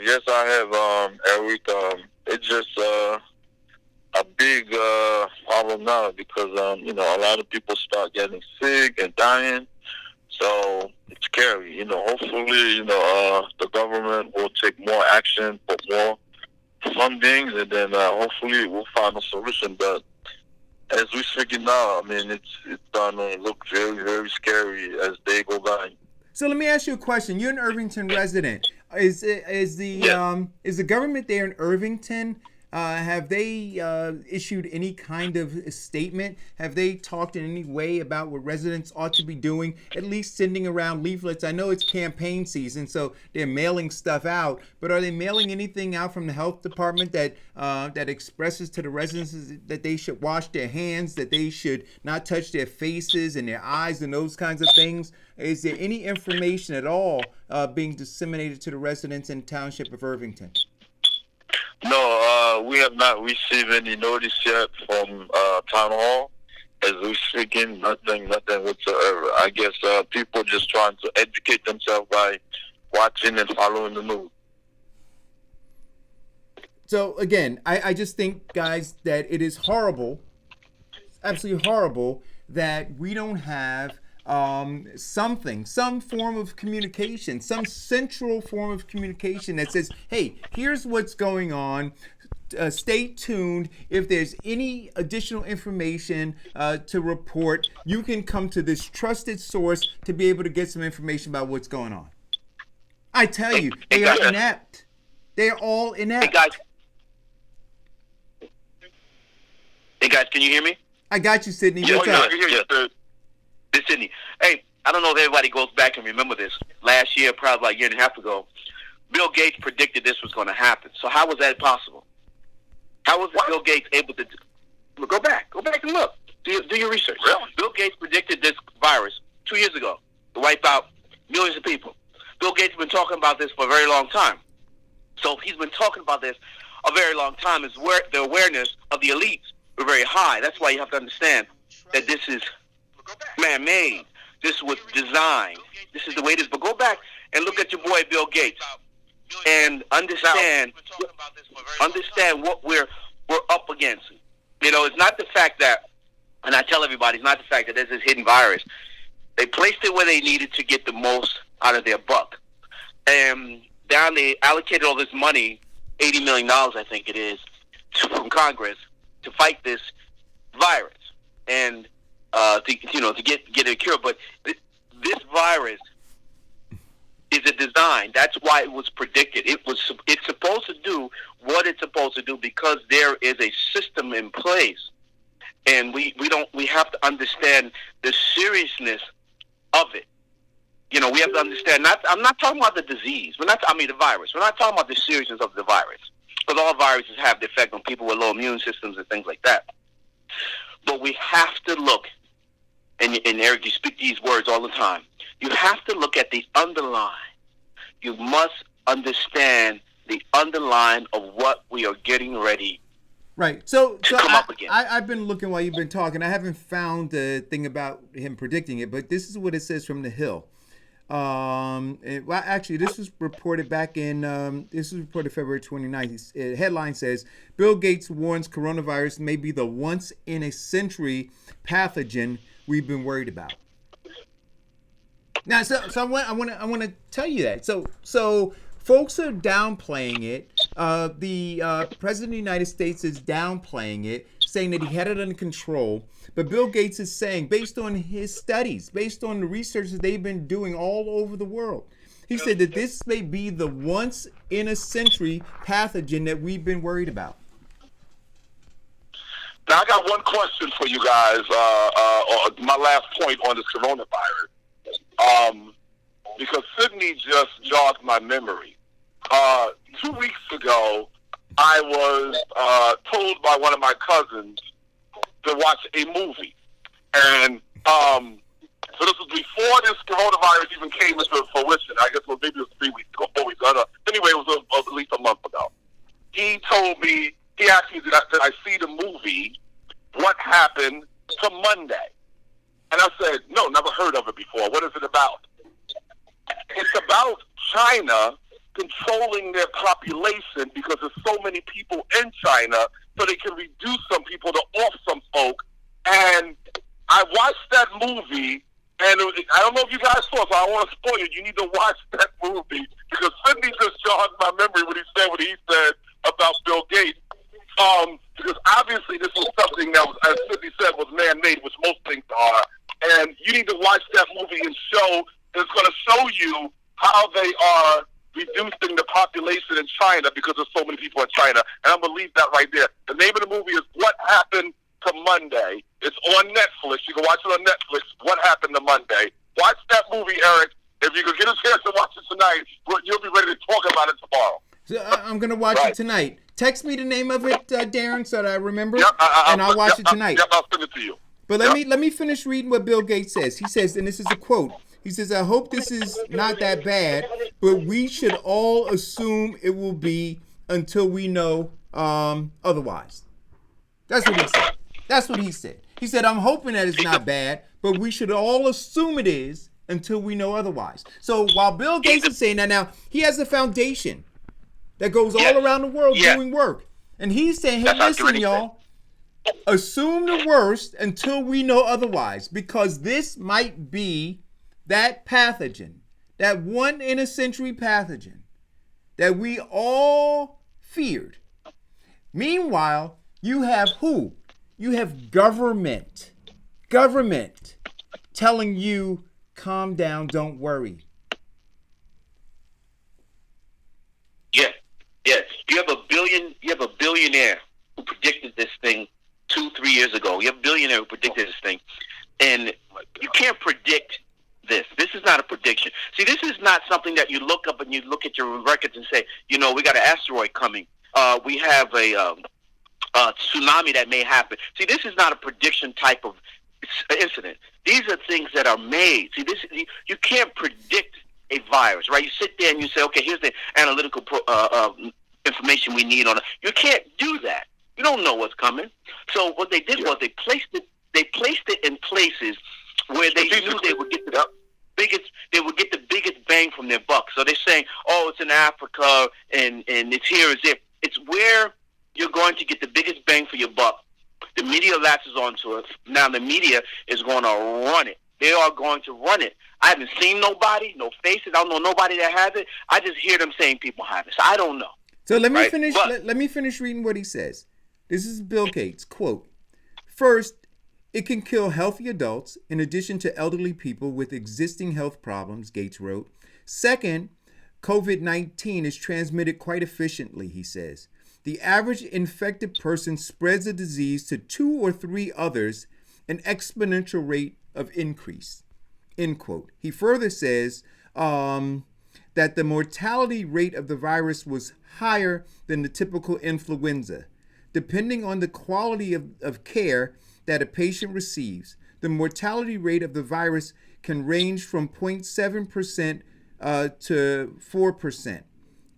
Eric, it's just a big problem now because a lot of people start getting sick and dying, so it's scary. Hopefully, the government will take more action, put more funding, and then hopefully we'll find a solution. But as we speak now, I mean, it's gonna look very, very scary as they go by. So let me ask you a question. You're an Irvington resident. Is the government there in Irvington? Have they issued any kind of statement? Have they talked in any way about what residents ought to be doing? At least sending around leaflets. I know it's campaign season, so they're mailing stuff out. But are they mailing anything out from the health department that expresses to the residents that they should wash their hands, that they should not touch their faces and their eyes and those kinds of things? Is there any information at all being disseminated to the residents in the township of Irvington? No, we have not received any notice yet from Town Hall. As we're speaking, nothing whatsoever. I guess people just trying to educate themselves by watching and following the news. So, again, I just think, guys, that it is horrible, absolutely horrible, that we don't have some form of communication, some central form of communication that says, hey, here's what's going on. Stay tuned. If there's any additional information to report, you can come to this trusted source to be able to get some information about what's going on. I tell you, they are inept. They are all inept. Hey guys, can you hear me? I got you, Sydney. Yeah, What's up? This is Sydney. Hey, I don't know if everybody goes back and remember this. Last year, probably like a year and a half ago, Bill Gates predicted this was going to happen. So how was that possible? How was Bill Gates able to go back and look? Do your research. Really? Bill Gates predicted this virus 2 years ago to wipe out millions of people. Bill Gates has been talking about this for a very long time. So if he's been talking about this a very long time, is where the awareness of the elites were very high. That's why you have to understand that this is man-made. This was designed. This is the way it is. But go back and look at your boy Bill Gates and understand what we're up against. You know, it's not the fact that, and I tell everybody, it's not the fact that there's this hidden virus. They placed it where they needed to get the most out of their buck. And down they allocated all this money, $80 million, I think it is, from Congress to fight this virus and to get a cure. But this virus is a design. That's why it was predicted. It's supposed to do what it's supposed to do because there is a system in place, and we have to understand the seriousness of it. You know, we have to understand. I'm not talking about the disease. The virus. We're not talking about the seriousness of the virus, because all viruses have the effect on people with low immune systems and things like that. But we have to look, and Eric, you speak these words all the time. You have to look at the underlying. You must understand the underlying of what we are getting ready Right. So come up again. I've been looking while you've been talking. I haven't found the thing about him predicting it, but this is what it says from the Hill. Actually, this was reported back in, this was reported February 29th. Headline says, Bill Gates warns coronavirus may be the once-in-a-century pathogen we've been worried about. Now, so I want to tell you that. So folks are downplaying it. The President of the United States is downplaying it, saying that he had it under control. But Bill Gates is saying, based on his studies, based on the research that they've been doing all over the world, he said that this may be the once-in-a-century pathogen that we've been worried about. Now, I got one question for you guys, my last point on this coronavirus. Because Sydney just jogged my memory. 2 weeks ago, I was told by one of my cousins to watch a movie. And so this was before this coronavirus even came into fruition. I guess maybe it was 3 weeks ago, 4 weeks ago. Anyway, it was at least a month ago. He asked me, did I see the movie, What Happened to Monday? And I said, no, never heard of it before. What is it about? It's about China controlling their population because there's so many people in China, so they can reduce some people to off some folk. And I watched that movie, and I don't know if you guys saw it, so I don't want to spoil it. You need to watch that movie because Sydney just jogged my memory when he said what he said about Bill Gates. Because obviously this was something that was, as Sydney said, was man-made, which most things are. And you need to watch that movie and it's going to show you how they are reducing the population in China because there's so many people in China. And I'm going to leave that right there. The name of the movie is What Happened to Monday. It's on Netflix. You can watch it on Netflix, What Happened to Monday. Watch that movie, Eric. If you can get a chance to watch it tonight, you'll be ready to talk about it tomorrow. So I'm going to watch it tonight. Text me the name of it, Darren, so that I remember, yep, and I'll watch it tonight. Yep, I'll send it to you. But let me finish reading what Bill Gates says. He says, and this is a quote, he says, I hope this is not that bad, but we should all assume it will be until we know otherwise. That's what he said. That's what he said. He said, I'm hoping that it's not bad, but we should all assume it is until we know otherwise. So while Bill Gates is saying that now, he has a foundation that goes all around the world doing work. And he's saying, hey, listen, y'all, assume the worst until we know otherwise, because this might be that pathogen, that 1 in a century pathogen that we all feared. Meanwhile, you have who? You have government telling you, calm down, don't worry. Yeah. You have a billionaire who predicted this thing 2-3 years ago. You have a billionaire who predicted this thing. And you can't predict this. This is not a prediction. See, this is not something that you look up and you look at your records and say, we got an asteroid coming. We have a tsunami that may happen. See, this is not a prediction type of incident. These are things that are made. See, you can't predict a virus, right? You sit there and you say, okay, here's the analytical information we need on it. You can't do that. You don't know what's coming. So what they did was they placed it in places where they knew they would get the biggest bang from their buck. So they're saying, oh, it's in Africa and it's here, it's there. It's where you're going to get the biggest bang for your buck. The media latches onto it. Now the media is going to run it. They are going to run it. I haven't seen nobody, no faces. I don't know nobody that has it. I just hear them saying people have it. So I don't know. So let me finish. Let me finish reading what he says. This is Bill Gates. Quote, first, it can kill healthy adults in addition to elderly people with existing health problems, Gates wrote. Second, COVID-19 is transmitted quite efficiently, he says. The average infected person spreads the disease to 2 or 3 others, an exponential rate of increase, end quote. He further says that the mortality rate of the virus was higher than the typical influenza. Depending on the quality of care that a patient receives, the mortality rate of the virus can range from 0.7% to 4%,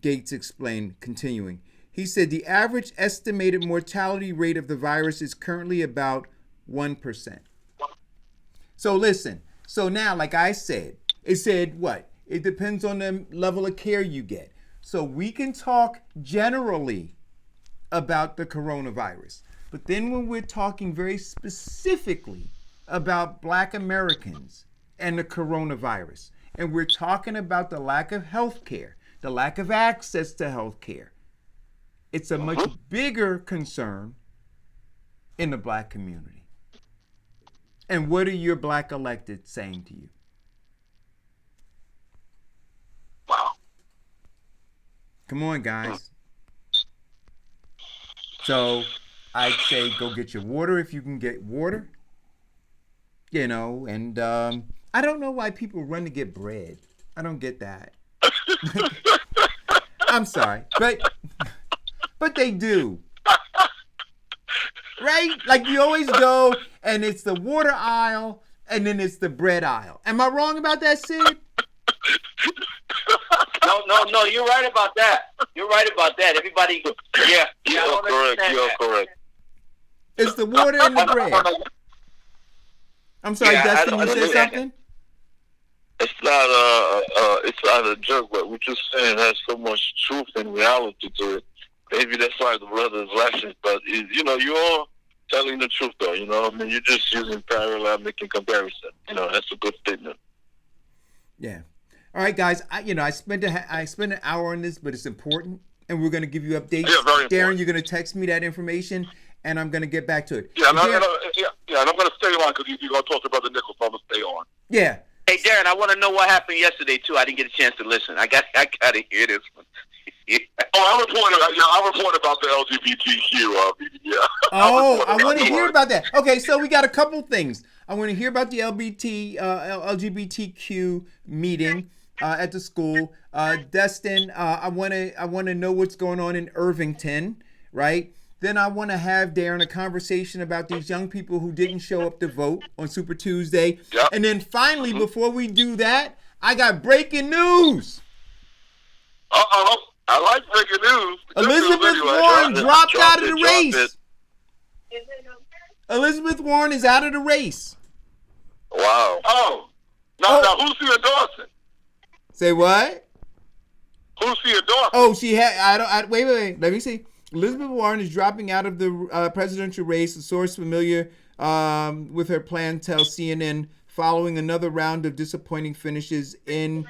Gates explained, continuing. He said the average estimated mortality rate of the virus is currently about 1%. So listen, so now, like I said, it said what? It depends on the level of care you get. So we can talk generally about the coronavirus. But then when we're talking very specifically about Black Americans and the coronavirus, and we're talking about the lack of health care, the lack of access to health care, it's a much bigger concern in the Black community. And what are your Black elected saying to you? Wow. Come on, guys. So I'd say go get your water if you can get water. And I don't know why people run to get bread. I don't get that. I'm sorry, but they do. Right? Like you always go and it's the water aisle and then it's the bread aisle. Am I wrong about that, Sid? No, you're right about that. Everybody, yeah. You're correct. You're correct. It's the water and the bread. I'm sorry, Dustin, you said something? It's not a joke, but we're just saying it has so much truth and reality to it. Maybe that's why the brother is laughing, but you're all telling the truth, though. You're just using parallel, making comparison. That's a good statement. Yeah. All right, guys. I spent an hour on this, but it's important, and we're going to give you updates. Yeah, very important. Darren, you're going to text me that information, and I'm going to get back to it. Yeah, and I'm going to stay on because you're going to talk to Brother Nichols, so I'm going to stay on. Yeah. Hey, Darren, I want to know what happened yesterday too. I didn't get a chance to listen. I got to hear this one. I reported about the LGBTQ. Yeah. Oh, I want to hear about that. Okay, so we got a couple things. I want to hear about the LGBTQ meeting at the school. Dustin, I want to know what's going on in Irvington, right? Then I want to have Darren a conversation about these young people who didn't show up to vote on Super Tuesday. Yep. And then finally, before we do that, I got breaking news. Uh-oh. I like breaking news. Elizabeth Warren dropped out of the race. Elizabeth Warren is out of the race. Wow. Oh. Now who's she endorsing? Say what? Who's she endorsing? Oh, she had. Wait. Let me see. Elizabeth Warren is dropping out of the presidential race. A source familiar with her plan tells CNN following another round of disappointing finishes in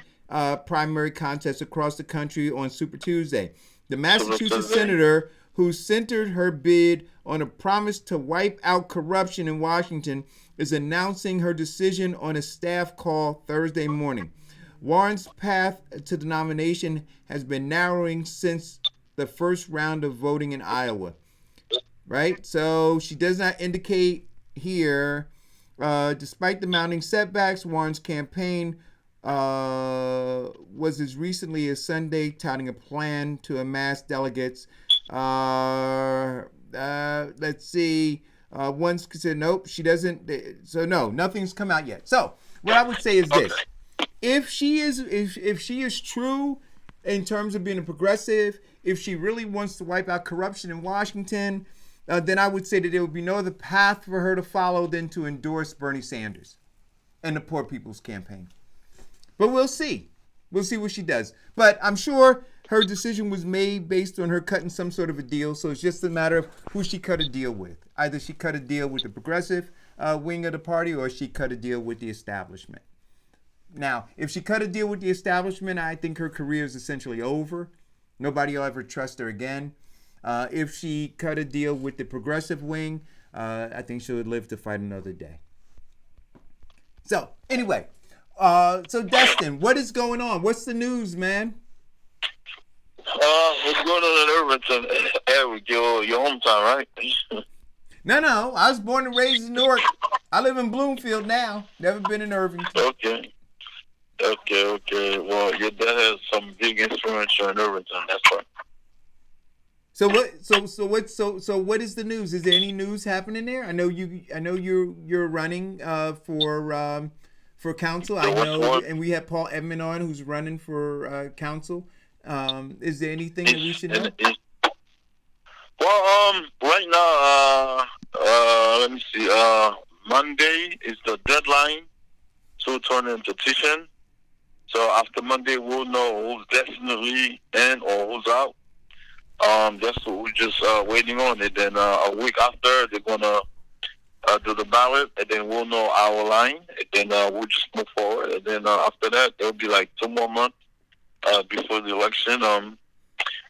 primary contests across the country on Super Tuesday. The Massachusetts senator, who centered her bid on a promise to wipe out corruption in Washington, is announcing her decision on a staff call Thursday morning. Warren's path to the nomination has been narrowing since the first round of voting in Iowa. Right? So she does not indicate here, despite the mounting setbacks, Warren's campaign was as recently as Sunday touting a plan to amass delegates. Let's see. Once said nope, she doesn't. So no, nothing's come out yet. So what I would say is this: if she is true in terms of being a progressive, if she really wants to wipe out corruption in Washington, then I would say that there would be no other path for her to follow than to endorse Bernie Sanders and the Poor People's Campaign. But we'll see. We'll see what she does. But I'm sure her decision was made based on her cutting some sort of a deal. So it's just a matter of who she cut a deal with. Either she cut a deal with the progressive wing of the party, or she cut a deal with the establishment. Now, if she cut a deal with the establishment, I think her career is essentially over. Nobody will ever trust her again. If she cut a deal with the progressive wing, I think she would live to fight another day. So, anyway. So Dustin, what is going on? What's the news, man? What's going on in Irvington, Eric, your hometown, right? No. I was born and raised in Newark. I live in Bloomfield now. Never been in Irvington. Okay. Well, your dad has some big influence in Irvington. That's right. So what is the news? Is there any news happening there? I know you're running for council. I know, and we have Paul Edmond on, who's running for council. Is there anything that we should know? Well, right now, let me see. Monday is the deadline to turn in petition. So after Monday, we'll know who's definitely in or who's out. That's what we're just waiting on. And then a week after, they're gonna do the ballot, and then we'll know our line, and then we'll just move forward. And then after that, it'll be like 2 more months before the election.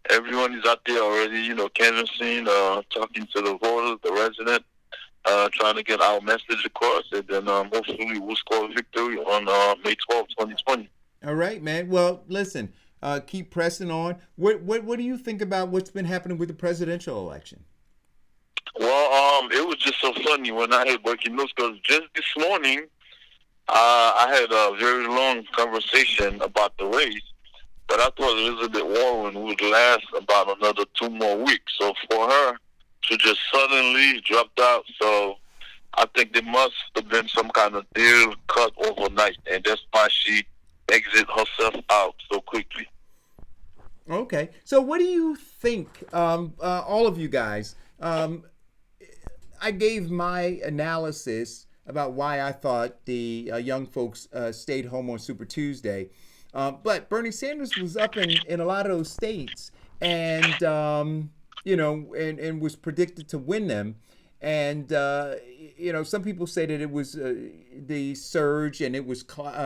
Everyone is out there already, canvassing, talking to the voters, the residents, trying to get our message across, and then hopefully we'll score a victory on May 12, 2020. All right, man. Well, listen, keep pressing on. What do you think about what's been happening with the presidential election? Well, it was just so funny when I had breaking news, because just this morning, I had a very long conversation about the race, but I thought Elizabeth Warren would last about another 2 more weeks. So for her to just suddenly drop out, so I think there must have been some kind of deal cut overnight, and that's why she exited herself out so quickly. Okay. So what do you think, all of you guys? I gave my analysis about why I thought the young folks stayed home on Super Tuesday. But Bernie Sanders was up in a lot of those states and, and was predicted to win them. And, some people say that it was the surge, and it was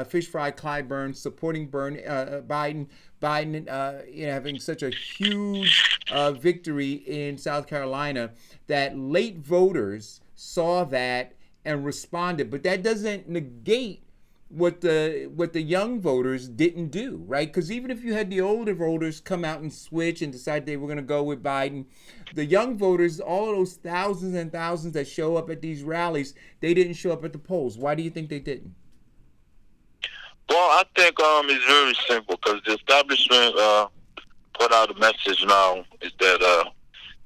Fish Fry Clyburn supporting Biden, having such a huge victory in South Carolina, that late voters saw that and responded. But that doesn't negate what the young voters didn't do, right? Because even if you had the older voters come out and switch and decide they were going to go with Biden, the young voters, all of those thousands and thousands that show up at these rallies, they didn't show up at the polls. Why do you think they didn't? Well, I think it's very simple, because the establishment put out a message now is that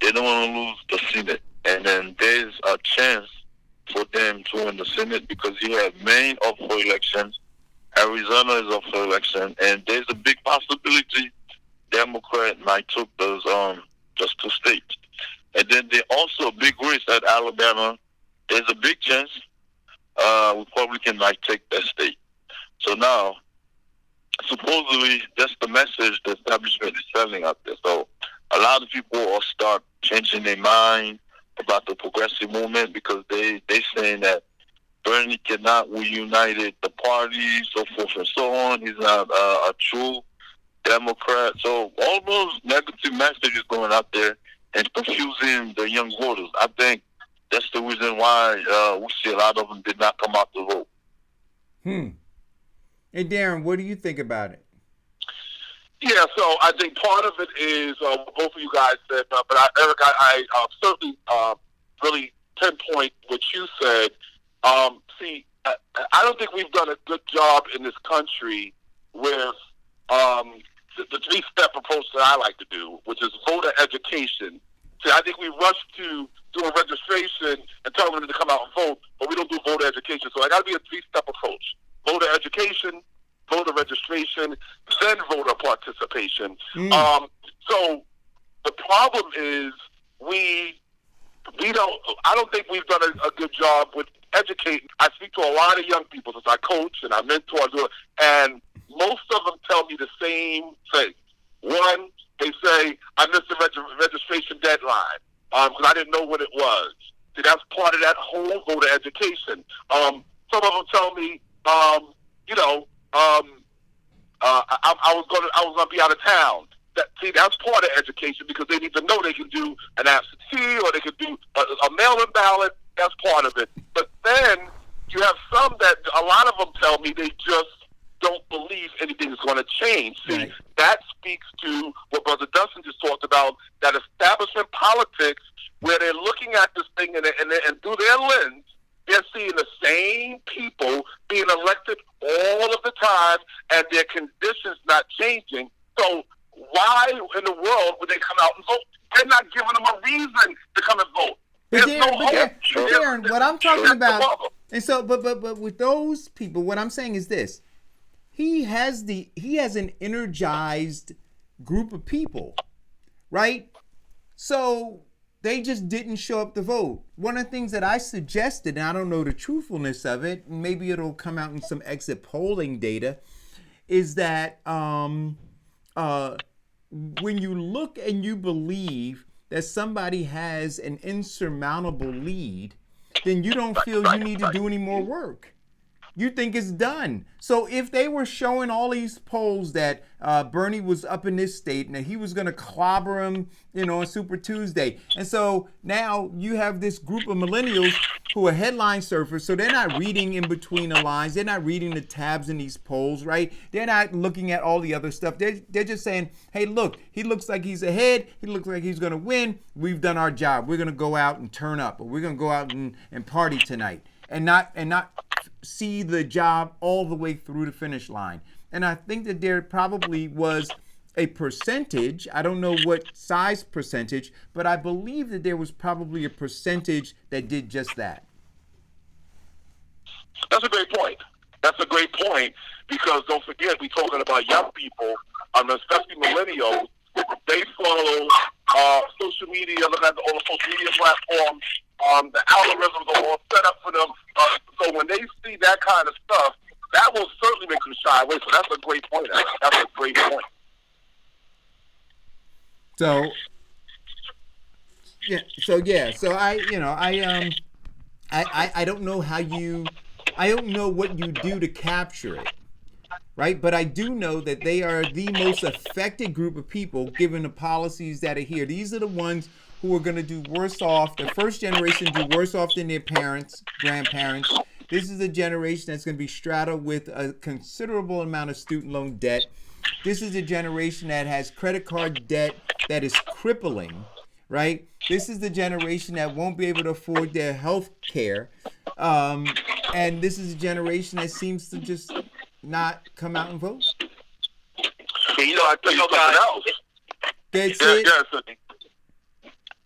they don't want to lose the Senate, and then there's a chance for them to win the Senate, because you have Maine up for elections, Arizona is up for election, and there's a big possibility Democrat might took those just 2 states. And then there also a big risk at Alabama. There's a big chance Republican might take that state. So now, supposedly, that's the message the establishment is sending out there. So a lot of people will start changing their mind about the progressive movement because they saying that Bernie cannot reunite the party, so forth and so on. He's not a true Democrat. So all those negative messages going out there and confusing the young voters. I think that's the reason why we see a lot of them did not come out to vote. Hey, Darren, what do you think about it? Yeah, so I think part of it is both of you guys said, but Eric, I certainly really pinpoint what you said. See, I don't think we've done a good job in this country with the three-step approach that I like to do, which is voter education. See, I think we rush to doing registration and telling them to come out and vote, but we don't do voter education. So I got to be a three-step approach: voter education, voter registration, then voter participation. So the problem is we don't. I don't think we've done a good job with educating. I speak to a lot of young people since I coach and I mentor, and most of them tell me the same thing. One, they say, I missed the registration deadline because I didn't know what it was. See, that's part of that whole voter education. Some of them tell me, I was gonna be out of town. That's part of education because they need to know they can do an absentee or they can do a mail-in ballot. That's part of it. But then you have some that a lot of them tell me they just don't believe anything is going to change. See, right. That speaks to what Brother Dawson just talked about, that establishment politics, where they're looking at this thing and through their lens, they're seeing the same people being elected all of the time and their conditions not changing. So why in the world would they come out and vote? They're not giving them a reason to come and vote. But Darren, what I'm talking about, and so, but with those people, what I'm saying is this: he has an energized group of people, right? So they just didn't show up to vote. One of the things that I suggested, and I don't know the truthfulness of it, maybe it'll come out in some exit polling data, is that when you look and you believe that somebody has an insurmountable lead, then you don't feel you need to do any more work. You think it's done. So if they were showing all these polls that Bernie was up in this state and that he was going to clobber him, on Super Tuesday, and so now you have this group of millennials who are headline surfers, so they're not reading in between the lines. They're not reading the tabs in these polls, right? They're not looking at all the other stuff. They're just saying, hey, look, he looks like he's ahead. He looks like he's going to win. We've done our job. We're going to go out and turn up, or we're going to go out and party tonight, and not see the job all the way through the finish line. And I think that there probably was a percentage, I don't know what size percentage, but I believe that there was probably a percentage that did just that. That's a great point. Because don't forget, we're talking about young people, especially millennials. They follow social media, look at all the social media platforms. The algorithms are all set up for them. So when they see that kind of stuff, that will certainly make them shy away. So that's a great point. That's a great point. So I don't know I don't know what you do to capture it, right? But I do know that they are the most affected group of people given the policies that are here. These are the ones who are going to do worse off. The first generation do worse off than their parents, grandparents. This is a generation that's going to be straddled with a considerable amount of student loan debt. This is a generation that has credit card debt that is crippling, right? This is the generation that won't be able to afford their health care. And this is a generation that seems to just not come out and vote. I tell you something else.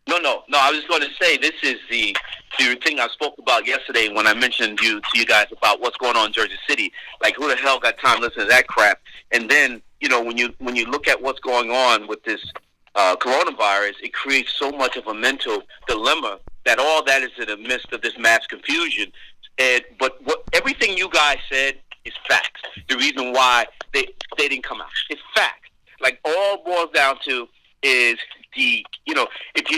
No. I was just going to say this is the thing I spoke about yesterday when I mentioned to you guys about what's going on in Jersey City. Like, who the hell got time to listen to that crap? And then, when you look at what's going on with this coronavirus, it creates so much of a mental dilemma that all that is in the midst of this mass confusion. But everything you guys said is facts. The reason why they didn't come out, it's facts. Like, all it boils down to is if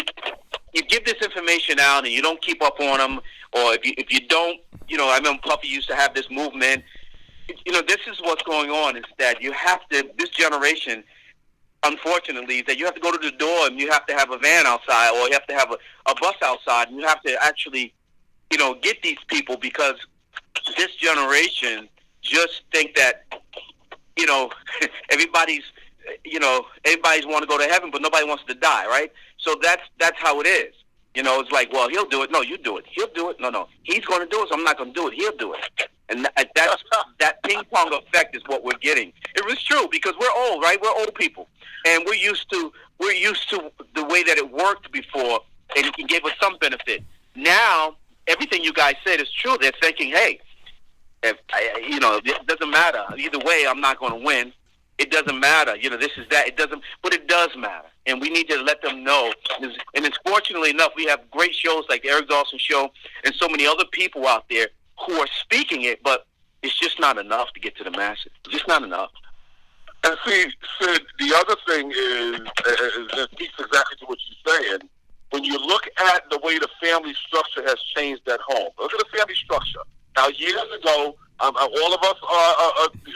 you give this information out and you don't keep up on them, or if you don't, I remember Puffy used to have this movement. This is what's going on, is that you have to, this generation, unfortunately, that you have to go to the door and you have to have a van outside, or you have to have a bus outside, and you have to actually, get these people, because this generation just think that, everybody's want to go to heaven, but nobody wants to die, right? So that's how it is. It's like, well, he'll do it. No, you do it. He'll do it. No. He's going to do it, so I'm not going to do it. He'll do it. And that ping pong effect is what we're getting. It was true, because we're old, right? We're old people, and we're used to the way that it worked before, and it gave us some benefit. Now, everything you guys said is true. They're thinking, hey, it doesn't matter. Either way, I'm not going to win. It doesn't matter. This is that. It doesn't, but it does matter. And we need to let them know. And it's fortunately enough, we have great shows like the Eric Dawson Show and so many other people out there who are speaking it, but it's just not enough to get to the masses. It's just not enough. And see, Sid, the other thing is it speaks exactly to what you're saying. When you look at the way the family structure has changed at home, look at the family structure. Now, years ago, all of us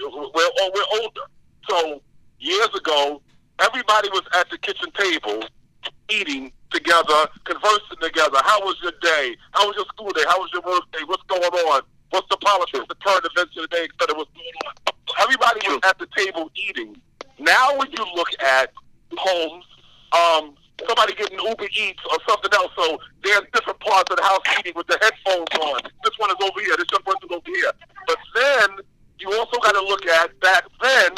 we're older. So years ago, everybody was at the kitchen table, eating together, conversing together. How was your day? How was your school day? How was your work day? What's going on? What's the politics, the current events of the day, et cetera? What's going on? Everybody was at the table eating. Now when you look at homes, somebody getting Uber Eats or something else, so they're in different parts of the house eating with their headphones on. This one is over here. This young person's over here. But then you also got to look at, back then,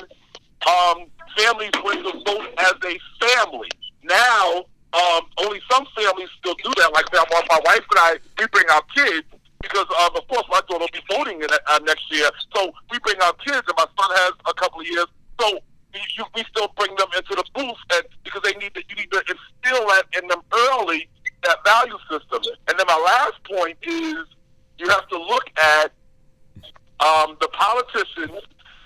families went to vote as a family. Now, only some families still do that. Like my wife and I, we bring our kids because, of course, my daughter will be voting next year. So we bring our kids, and my son has a couple of years. So we still bring them into the booth, and because you need to instill that in them early, that value system. And then my last point is you have to look at the politicians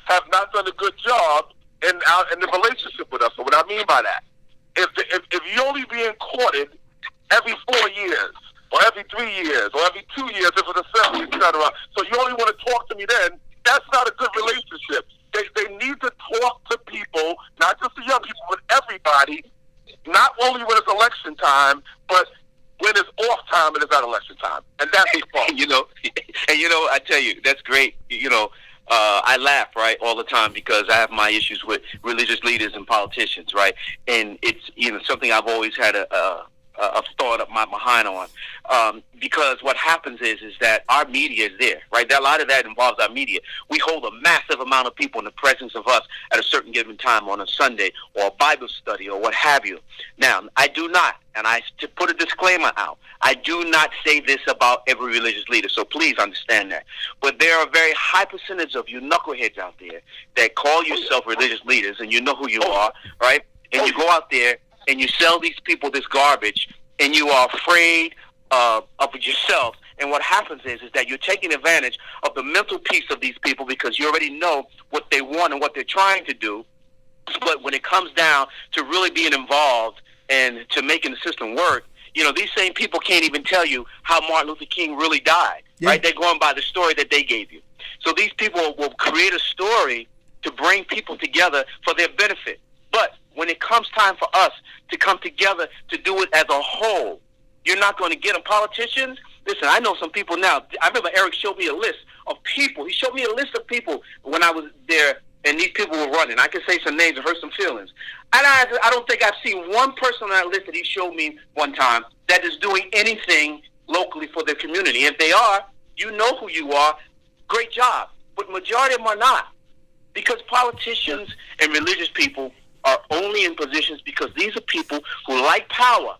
have not done a good job in the relationship with us. So what I mean by that, if you're only being courted every 4 years, or every 3 years, or every 2 years, if it's a family, et cetera, so you only want to talk to me then, that's not a good relationship. They need to talk to people, not just the young people, but everybody, not only when it's election time, but when it's off time and it's not election time. And that's the problem. I tell you, that's great. I laugh, right, all the time, because I have my issues with religious leaders and politicians, right? And it's something I've always had a thought up my behind on, because what happens is that our media is there, right? A lot of that involves our media. We hold a massive amount of people in the presence of us at a certain given time on a Sunday or a Bible study or what have you. Now, I do not, and to put a disclaimer out, I do not say this about every religious leader, so please understand that. But there are a very high percentage of you knuckleheads out there that call yourself religious leaders, and you know who you are, right? And you go out there and you sell these people this garbage, and you are afraid of yourself. And what happens is that you're taking advantage of the mental piece of these people, because you already know what they want and what they're trying to do. But when it comes down to really being involved and to making the system work, these same people can't even tell you how Martin Luther King really died, right? They're going by the story that they gave you. So these people will create a story to bring people together for their benefit. But when it comes time for us to come together to do it as a whole, you're not going to get them. Politicians, listen, I know some people now. I remember Eric showed me a list of people. He showed me a list of people when I was there, and these people were running. I can say some names and hurt some feelings. And I don't think I've seen one person on that list that he showed me one time that is doing anything locally for their community. If they are, you know who you are. Great job. But majority of them are not. Because politicians and religious people are only in positions because these are people who like power,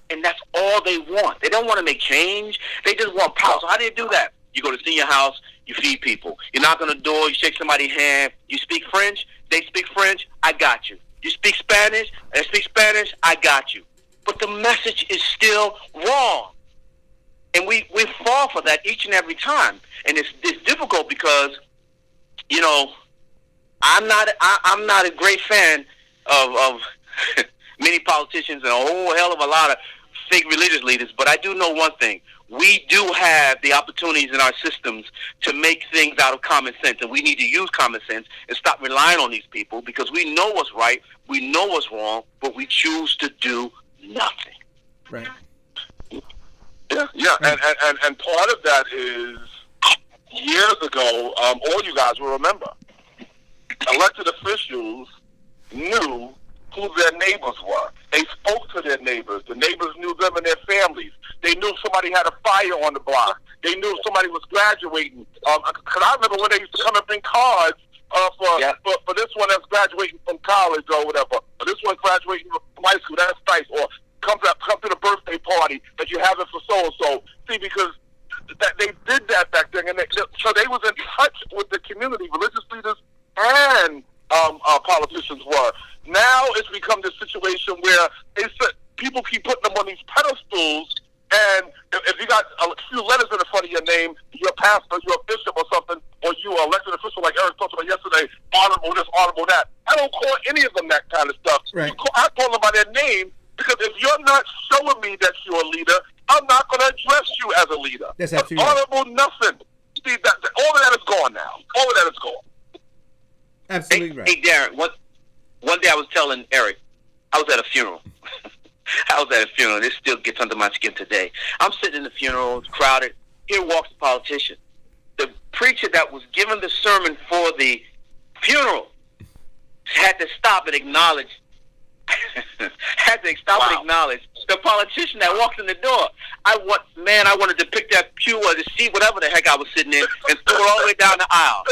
and that's all they want. They don't want to make change. They just want power. So how do you do that? You go to senior house, you feed people. You knock on the door, you shake somebody's hand. You speak French, they speak French, I got you. You speak Spanish, they speak Spanish, I got you. But the message is still wrong. And we fall for that each and every time. And it's difficult because, I'm not a great fan of many politicians and a whole hell of a lot of fake religious leaders. But I do know one thing. We do have the opportunities in our systems to make things out of common sense, and we need to use common sense and stop relying on these people, because we know what's right, we know what's wrong, but we choose to do nothing. Right. Yeah, and part of that is years ago, all you guys will remember, elected officials knew who their neighbors were. They spoke to their neighbors. The neighbors knew them and their families. They knew somebody had a fire on the block. They knew somebody was graduating. Because I remember when they used to come and bring cards for this one that's graduating from college or whatever, or this one graduating from high school. That's nice. Or come to the birthday party that you're having for so-and-so. See, because they did that back then. And so they was in touch with the community, religious leaders and politicians were. Now it's become this situation where people keep putting them on these pedestals, and if you got a few letters in the front of your name, you're a pastor, you're a bishop or something, or you're an elected official like Eric talked about yesterday, honorable this, honorable that. I don't call any of them that kind of stuff. Right. I call them by their name, because if you're not showing me that you're a leader, I'm not going to address you as a leader. That's absolutely right. Honorable nothing. See, all of that is gone now. All of that is gone. Absolutely right. Hey, Darren, one day I was telling Eric, I was at a funeral. This still gets under my skin today. I'm sitting in the funeral, it's crowded. Here walks the politician. The preacher that was giving the sermon for the funeral had to stop and acknowledge the politician that walked in the door. I wanted to pick that pew or the seat, whatever the heck I was sitting in, and throw it all the way down the aisle.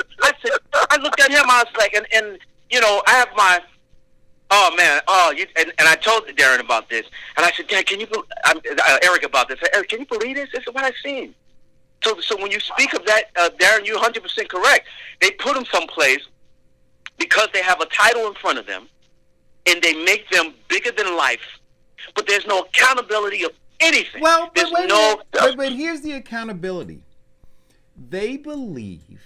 I looked at him, I was like, and you know, I have my, and I told Darren about this, and I said, Dad, can you, Eric about this, I said, Eric, can you believe this? This is what I've seen. So when you speak of that, Darren, you're 100% correct. They put them someplace because they have a title in front of them, and they make them bigger than life, but there's no accountability of anything. Well, but here's the accountability. They believe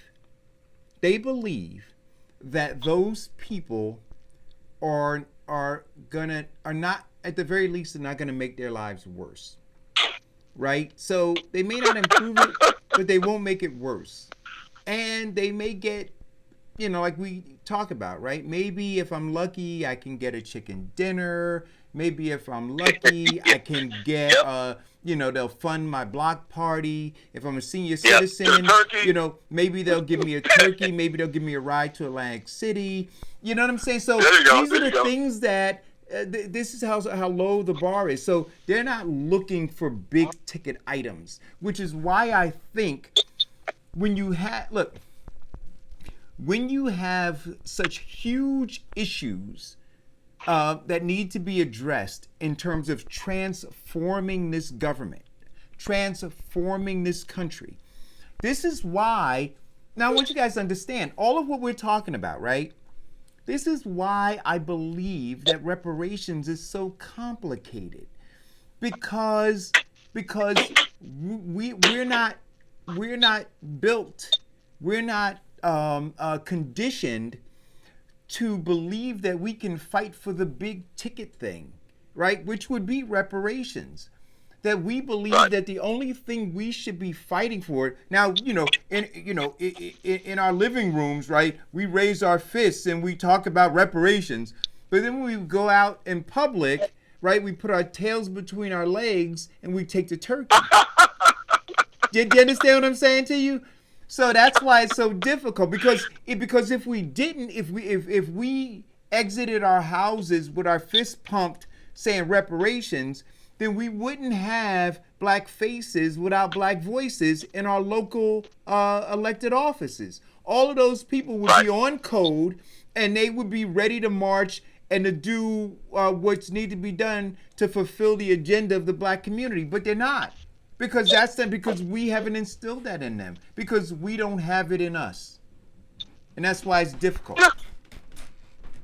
that those people are not, at the very least, they're not gonna make their lives worse. Right? So they may not improve it, but they won't make it worse. And they may get, you know, like we talk about, right? Maybe if I'm lucky, I can get a chicken dinner. Maybe if I'm lucky, I can get, they'll fund my block party. If I'm a senior citizen, you know, maybe they'll give me a turkey. Maybe they'll give me a ride to Atlantic City. You know what I'm saying? So these are the things that, this is how low the bar is. So they're not looking for big ticket items, which is why I think when you have such huge issues that need to be addressed in terms of transforming this government, transforming this country. This is why, now I want you guys to understand all of what we're talking about, right? This is why I believe that reparations is so complicated, because we're not built, we're not conditioned to believe that we can fight for the big ticket thing, right? Which would be reparations. That we believe that the only thing we should be fighting for now, in our living rooms, right? We raise our fists and we talk about reparations, but then when we go out in public, right? We put our tails between our legs and we take the turkey. Do you understand what I'm saying to you? So that's why it's so difficult, because if we didn't, if we exited our houses with our fists pumped saying reparations, then we wouldn't have black faces without black voices in our local elected offices. All of those people would be on code, and they would be ready to march and to do what's need to be done to fulfill the agenda of the black community. But they're not, because we haven't instilled that in them, because we don't have it in us, and that's why it's difficult.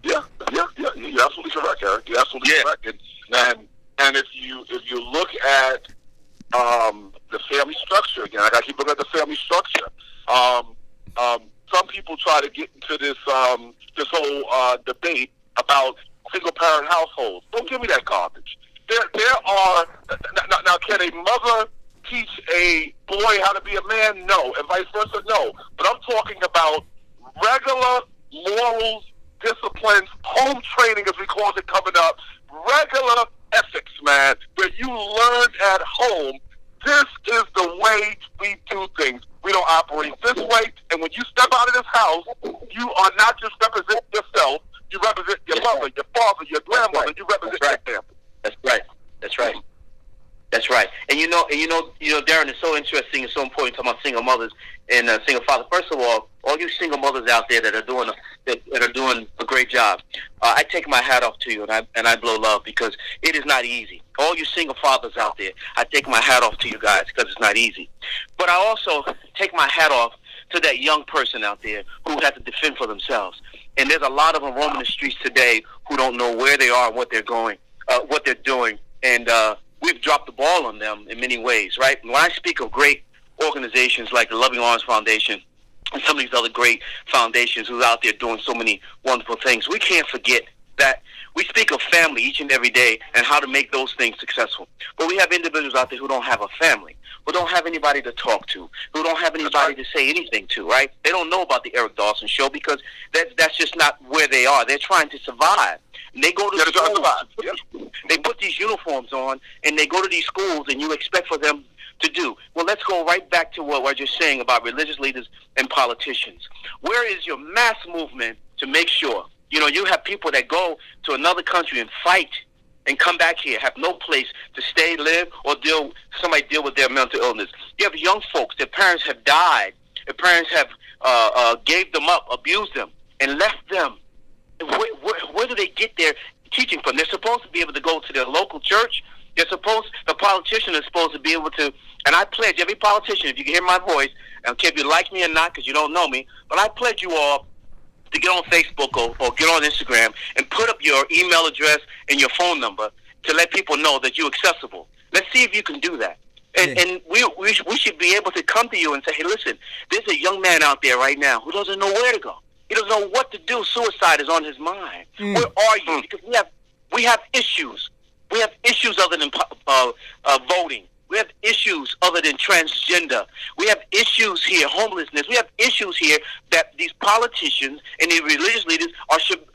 Yeah. You're absolutely correct, Eric. You're absolutely correct. And if you look at the family structure again, I keep looking at the family structure. Some people try to get into this whole debate about single-parent households. Don't give me that garbage. There are now. Can a mother teach a boy how to be a man? No, and vice versa. No. But I'm talking about regular morals, disciplines, home training, as we call it, coming up. Regular ethics, man, where you learn at home. This is the way we do things. We don't operate this way. And when you step out of this house, you are not just representing yourself. You represent your mother, your father, your grandmother. You represent your family. That's right. That's right. That's right. And you know, Darren, it's so interesting and so important talking about single mothers and single fathers. First of all you single mothers out there that are doing a great job, I take my hat off to you, and I blow love, because it is not easy. All you single fathers out there, I take my hat off to you guys, because it's not easy. But I also take my hat off to that young person out there who has to defend for themselves. And there's a lot of them roaming the streets today who don't know where they are and what they're going, what they're doing, and we've dropped the ball on them in many ways, right? When I speak of great organizations like the Loving Arms Foundation and some of these other great foundations who's out there doing so many wonderful things, we can't forget that we speak of family each and every day and how to make those things successful. But we have individuals out there who don't have a family, who don't have anybody to talk to, who don't have anybody to say anything to, right? They don't know about the Eric Dawson Show because that's just not where they are. They're trying to survive. And they go to schools. They put these uniforms on, and they go to these schools, and you expect for them to do. Well, let's go right back to what we're just saying about religious leaders and politicians. Where is your mass movement to make sure? You have people that go to another country and fight and come back here, have no place to stay, live, or deal with their mental illness. You have young folks, their parents have died. Their parents have gave them up, abused them, and left them. Where do they get their teaching from? They're supposed to be able to go to their local church. The politician is supposed to be able to, and I pledge every politician, if you can hear my voice, I don't care if you like me or not because you don't know me, but I pledge you all to get on Facebook or get on Instagram and put up your email address and your phone number to let people know that you're accessible. Let's see if you can do that. And we should be able to come to you and say, hey, listen, there's a young man out there right now who doesn't know where to go. He doesn't know what to do. Suicide is on his mind. Where are you? Because we have issues. We have issues other than voting. We have issues other than transgender. We have issues here, homelessness. We have issues here that these politicians and the religious leaders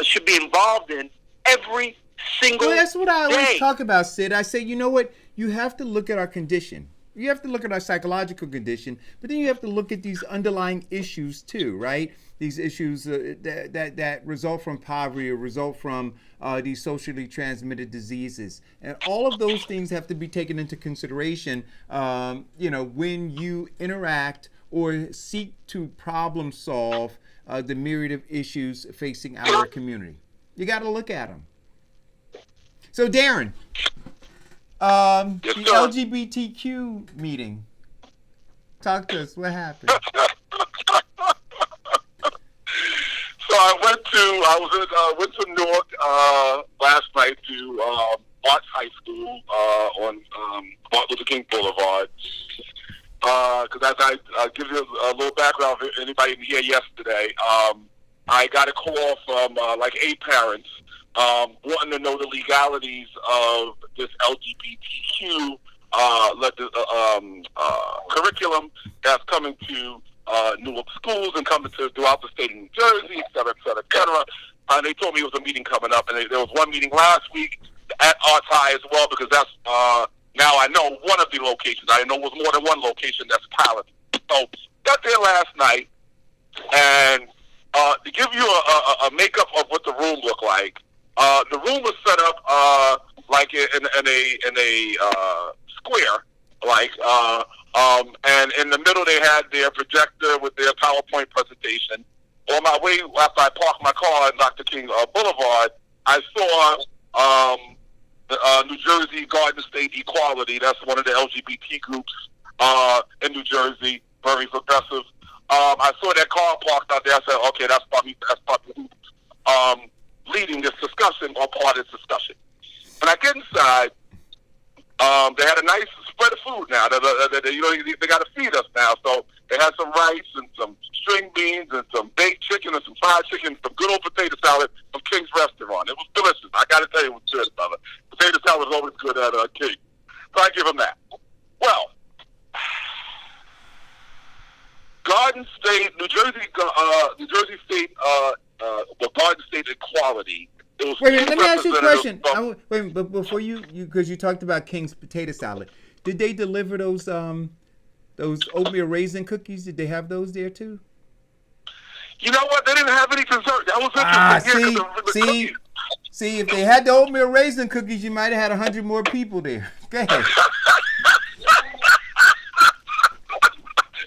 should be involved in every single day. That's what I always talk about, Sid. I say, you know what? You have to look at our condition. You have to look at our psychological condition, but then you have to look at these underlying issues too, right? These issues that result from poverty or result from these socially transmitted diseases. And all of those things have to be taken into consideration, when you interact or seek to problem solve the myriad of issues facing our community. You got to look at them. So, Darren, the LGBTQ meeting. Talk to us. What happened? So I went to Newark last night to Arts High School on Martin Luther King Boulevard. Because as I give you a little background, if anybody didn't hear yesterday, I got a call from like 8 parents wanting to know the legalities of this LGBTQ curriculum that's coming to Newark schools and coming to throughout the state of New Jersey, et cetera, et cetera, et cetera. And they told me it was a meeting coming up, and there was one meeting last week at Arts High as well, because that's now I know one of the locations. I know it was more than one location that's pilot. So got there last night, and to give you a makeup of what the room looked like, the room was set up like in a square, like, and in the middle they had their projector with their PowerPoint presentation. On my way, after I parked my car on Dr. King Boulevard, I saw the New Jersey Garden State Equality. That's one of the LGBT groups in New Jersey, very progressive. I saw that car parked out there. I said, okay, that's probably leading this discussion or part of this discussion. When I get inside, they had a nice spread of food now. They got to feed us now. So they had some rice and some string beans and some baked chicken and some fried chicken, some good old potato salad from King's Restaurant. It was delicious. I King. So I give him that. Well, Garden State, New Jersey State, the Garden State equality. It was Wait, let me ask you a question. from- But before because you talked about King's potato salad, did they deliver those oatmeal raisin cookies? Did they have those there too? You know what? They didn't have any dessert. That was interesting. See, if they had the oatmeal raisin cookies, you might have had 100 more people there. Go ahead.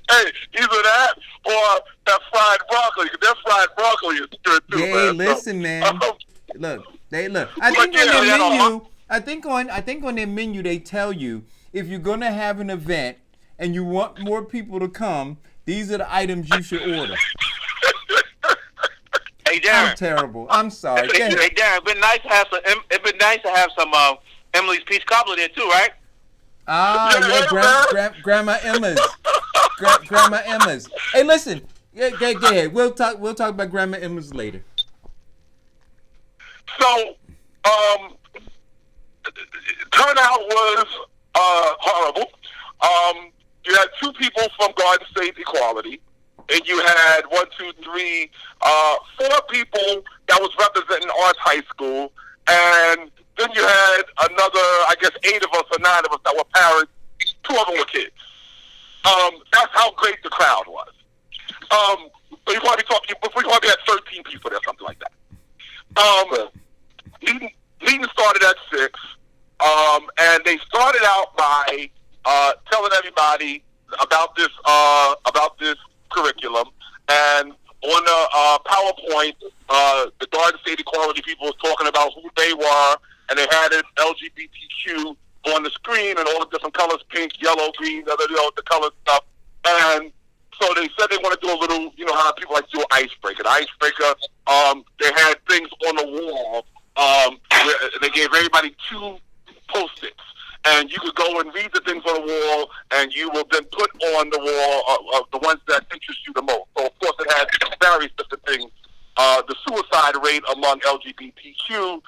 Hey, either that or that fried broccoli. That fried broccoli is good too, Hey, man. listen, man. Look. I think on their menu they tell you if you're gonna have an event and you want more people to come, these are the items you should order. Hey, Darren. I'm terrible. I'm sorry. Hey, Darren, it'd been nice to have some Emily's peach cobbler there too, right? Yeah, Grandma Emma's. Grandma Emma's. Hey, listen. Go ahead. We'll talk about Grandma Emma's later. So, turnout was horrible. You had 2 people from Garden State Equality, and you had 4 people that was representing Arts High School, and then you had another, I guess, 8 of us or 9 of us that were parents. 2 of them were kids. That's how great the crowd was. So you probably had 13 people there, something like that. Meeting started at 6, and they started out by telling everybody about this curriculum. And on the PowerPoint, the Garden State Equality people was talking about who they were, and they had it LGBTQ on the screen and all the different colors, pink, yellow, green, the color stuff. And so they said they want to do a little, how people like to do an icebreaker. The icebreaker, they had things on the wall. They gave everybody 2 Post-its. And you could go and read the things on the wall, and you will then put on the wall the ones that interest you the most. So, of course, it had various different things. The suicide rate among LGBTQ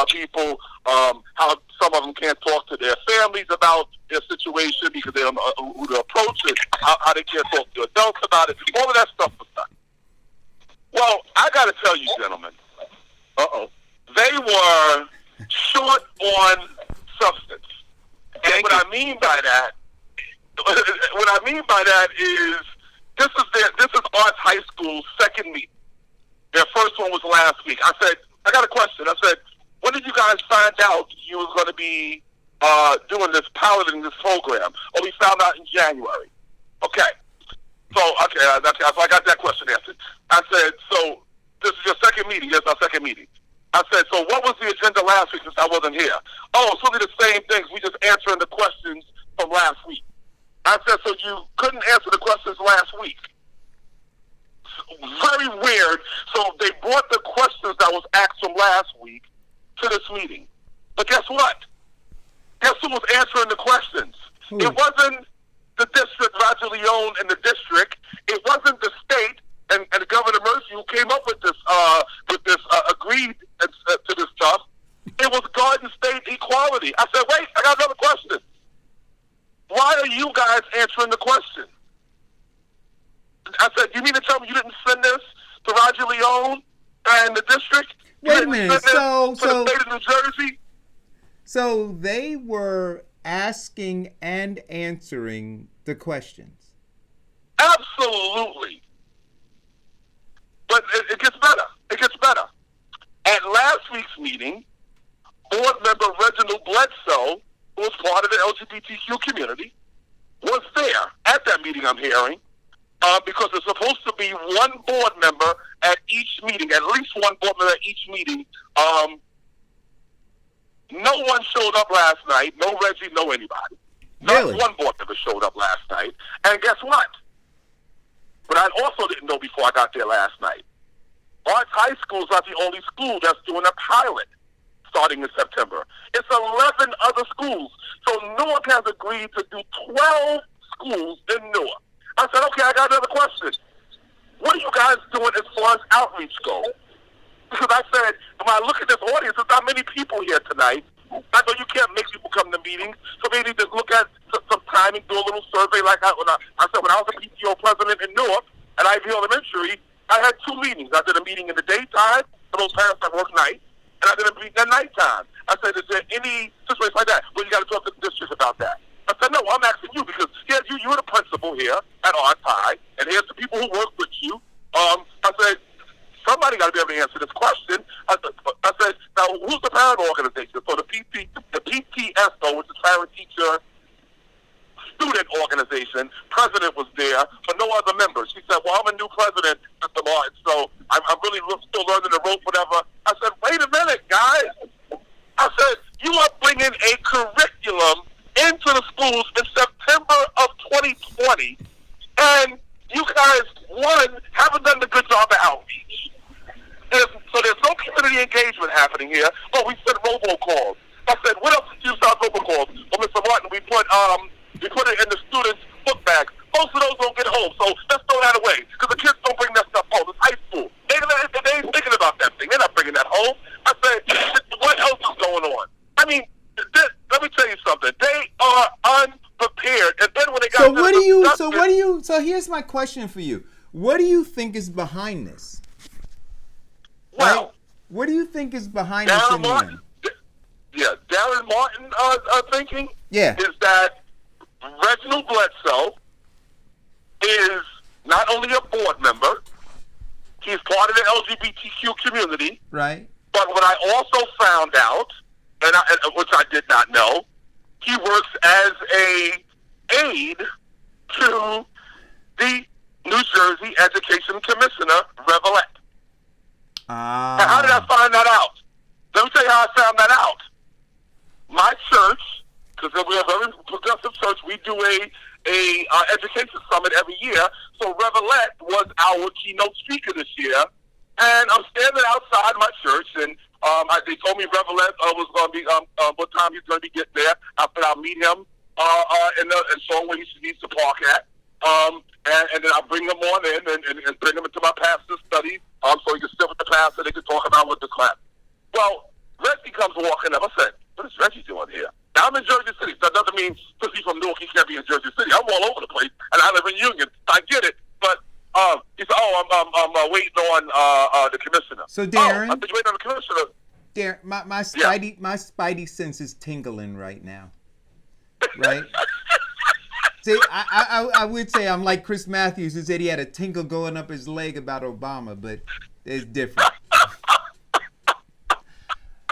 people, how some of them can't talk to their families about their situation because they don't know who to approach it, how they can't talk to adults about it. All of that stuff was done. Well, I got to tell you, gentlemen, they were short on substance. And what I mean by that is this is Arts High School's second meeting. Their first one was last week. I said, I got a question. I said, when did you guys find out you was going to be piloting this program? Oh, we found out in January. Okay. So I got that question answered. I said, so this is your second meeting? Yes, our second meeting. I said, so what was the agenda last week since I wasn't here? Oh, it's really the same things. We just answering the questions from last week. I said, so you couldn't answer the questions last week? Very weird. So they brought the questions that was asked from last week to this meeting. But guess what? Guess who was answering the questions? It wasn't the district, Roger Leone and the district. It wasn't the state and Governor Murphy who came up with this agreed to this stuff. It was Garden State Equality. I said, wait, I got another question. Why are you guys answering the question? I said, you mean to tell me you didn't send this to Roger Leone and the district? Wait a minute. So the state of New Jersey? So they were asking and answering the questions. Absolutely. But it gets better. It gets better. At last week's meeting, board member Reginald Bledsoe, who was part of the LGBTQ community, was there at that meeting, I'm hearing, because there's supposed to be one board member at each meeting, at least one board member at each meeting. No one showed up last night. No Reggie, no anybody. Really? Not one board member showed up last night. And guess what? But I also didn't know before I got there last night. Arts High School is not the only school that's doing a pilot starting in September. It's 11 other schools. So Newark has agreed to do 12 schools in Newark. I said, okay, I got another question. What are you guys doing as far as outreach goes? Because I said, when I look at this audience, there's not many people here tonight. I know you can't make people come to meetings, so maybe just look at some timing, do a little survey. Like when I said, when I was a PTO president in Newark at Ivy Elementary, I had 2 meetings. I did a meeting in the daytime for those parents that work nights, and I did a meeting at nighttime. I said, is there any situation like that? Well, you got to talk to the district about that. I said, no, I'm asking you because you're the principal here at Arts High, and here's the people who work with you. I said, somebody got to be able to answer this question. I said, now who's the parent organization? So the PTSO, which is Parent Teacher Student Organization, president was there, but no other members. She said, well, I'm a new president, Mr. Martin, so I'm really still learning the ropes, whatever. I said, wait a minute, guys. I said, you are bringing a curriculum into the schools in September of 2020, and you guys, one, haven't done a good job of outreach. So there's no community engagement happening here. Oh, we sent robocalls. I said, what else did you start robocalls? Well, Mr. Martin, we put it in the students' book bags. Most of those don't get home, so let's throw that away because the kids don't bring that stuff home. It's high school. They ain't thinking about that thing. They're not bringing that home. I said, what else is going on? I mean, let me tell you something. They are unprepared, and then when they got So here's my question for you. What do you think is behind this? Well, right? What do you think is behind this in the end? Yeah, Darren Martin thinking is that Reginald Bledsoe is not only a board member, he's part of the LGBTQ community. Right. But what I also found out, which I did not know, he works as a aide to the New Jersey Education Commissioner, Revelette. Now, how did I find that out? Let me tell you how I found that out. My church, because we're a very progressive church, we do a education summit every year. So Revelette was our keynote speaker this year, and I'm standing outside my church, and they told me Revelette was going to be what time he's going to be getting there. I said I'll meet him and show him where he needs to park at. And then I bring him on in and bring him into my pastor's study so he can sit with the pastor. They can talk about what the class. Well, Reggie comes walking up. I said, what is Reggie doing here? Now, I'm in Jersey City. That doesn't mean because he's from Newark, he can't be in Jersey City. I'm all over the place, and I live in Union. I get it. But he said, I'm waiting on the commissioner. So, Darren. I'm waiting on the commissioner. Darren, my spidey sense is tingling right now. Right? See, I would say I'm like Chris Matthews, who said he had a tingle going up his leg about Obama, but it's different.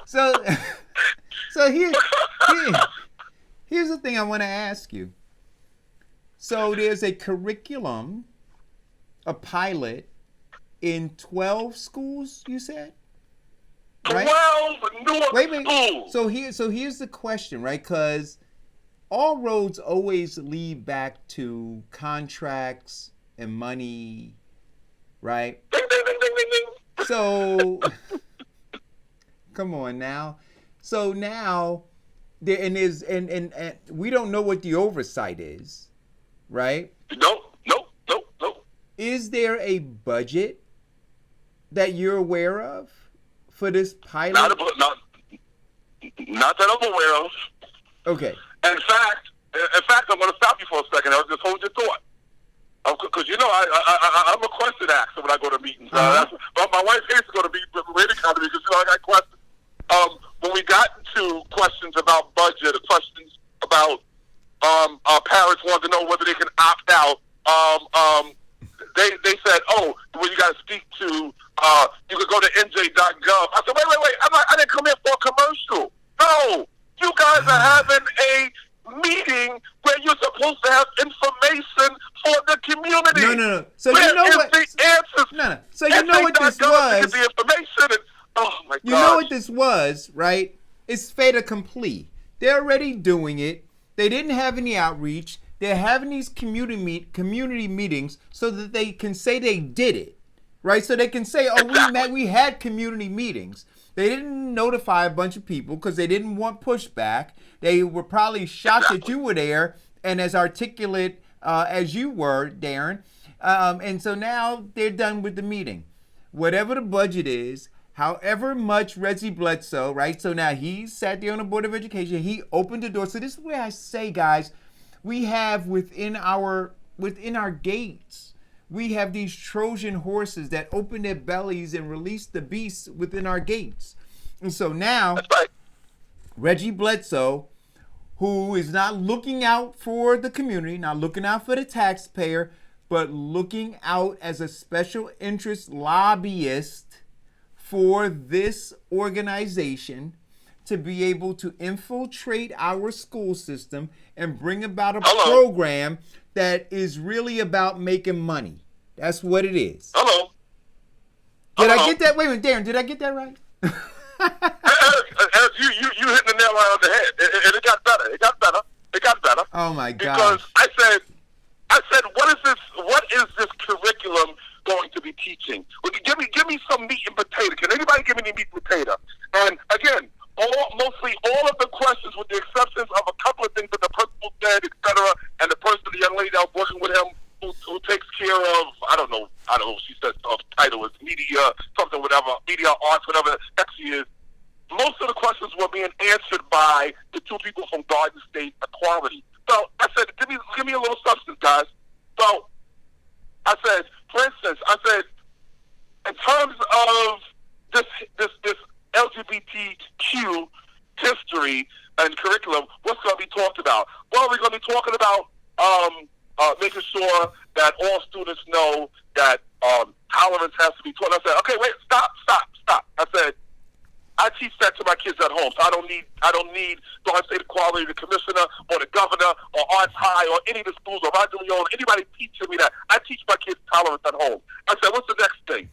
So here's the thing I want to ask you. So there's a curriculum, a pilot in 12 schools, you said? Right? 12 Newark schools. So here's the question, right? Because all roads always lead back to contracts and money, right? Ding, ding, ding, ding, ding, ding. So, come on now. So now, and we don't know what the oversight is, right? No. Is there a budget that you're aware of for this pilot? Not that I'm aware of. Okay. In fact, I'm going to stop you for a second. I'll just hold your thought. Because, I'm a question asker when I go to meetings. My wife hates to go to meetings with the economy because, I got questions. When we got into questions about budget or questions about parents wanting to know whether they can opt out, they said, well, you got to speak to, you could go to nj.gov. I said, wait. I didn't come here for a commercial. No. You guys are having a meeting where you're supposed to have information for the community. No. So you know what? The answers? No. So you know what this was? The information and, oh my God. You know what this was, right? It's fait accompli. They're already doing it. They didn't have any outreach. They're having these community meetings so that they can say they did it, right? So they can say, we had community meetings. They didn't notify a bunch of people because they didn't want pushback. They were probably shocked that you were there and as articulate as you were, Darren. And so now they're done with the meeting. Whatever the budget is, however much Reggie Bledsoe, right? So now he sat there on the Board of Education. He opened the door. So this is where I say, guys, we have within our gates, we have these Trojan horses that open their bellies and release the beasts within our gates. And so now, Reggie Bledsoe, who is not looking out for the community, not looking out for the taxpayer, but looking out as a special interest lobbyist for this organization to be able to infiltrate our school system and bring about a program that is really about making money. That's what it is. Hello. Did I get that? Wait a minute, Darren, did I get that right? Eric, you hit the nail right on the head. And it got better. It got better. Oh my gosh. Because I said, what is this curriculum going to be teaching? Well, give me some meat and potato. Can anybody give me any meat and potato? And again, mostly all of the questions, with the exceptions of a couple of things that the principal said, etc., and the person, the young lady that was working with him, who takes care of, I don't know, she said title is media, something, whatever, media arts, whatever X is. Most of the questions were being answered by the two people from Garden State Equality. So I said, give me a little substance, guys. So I said, for instance, in terms of this LGBTQ history and curriculum, what's going to be talked about? Well, we're going to be talking about making sure that all students know that tolerance has to be taught. I said, okay, wait, stop. I said, I teach that to my kids at home, so I don't need Garden State Equality, the commissioner, or the governor, or Arts High, or any of the schools, or Roger Leone, anybody teaching me that. I teach my kids tolerance at home. I said, what's the next thing?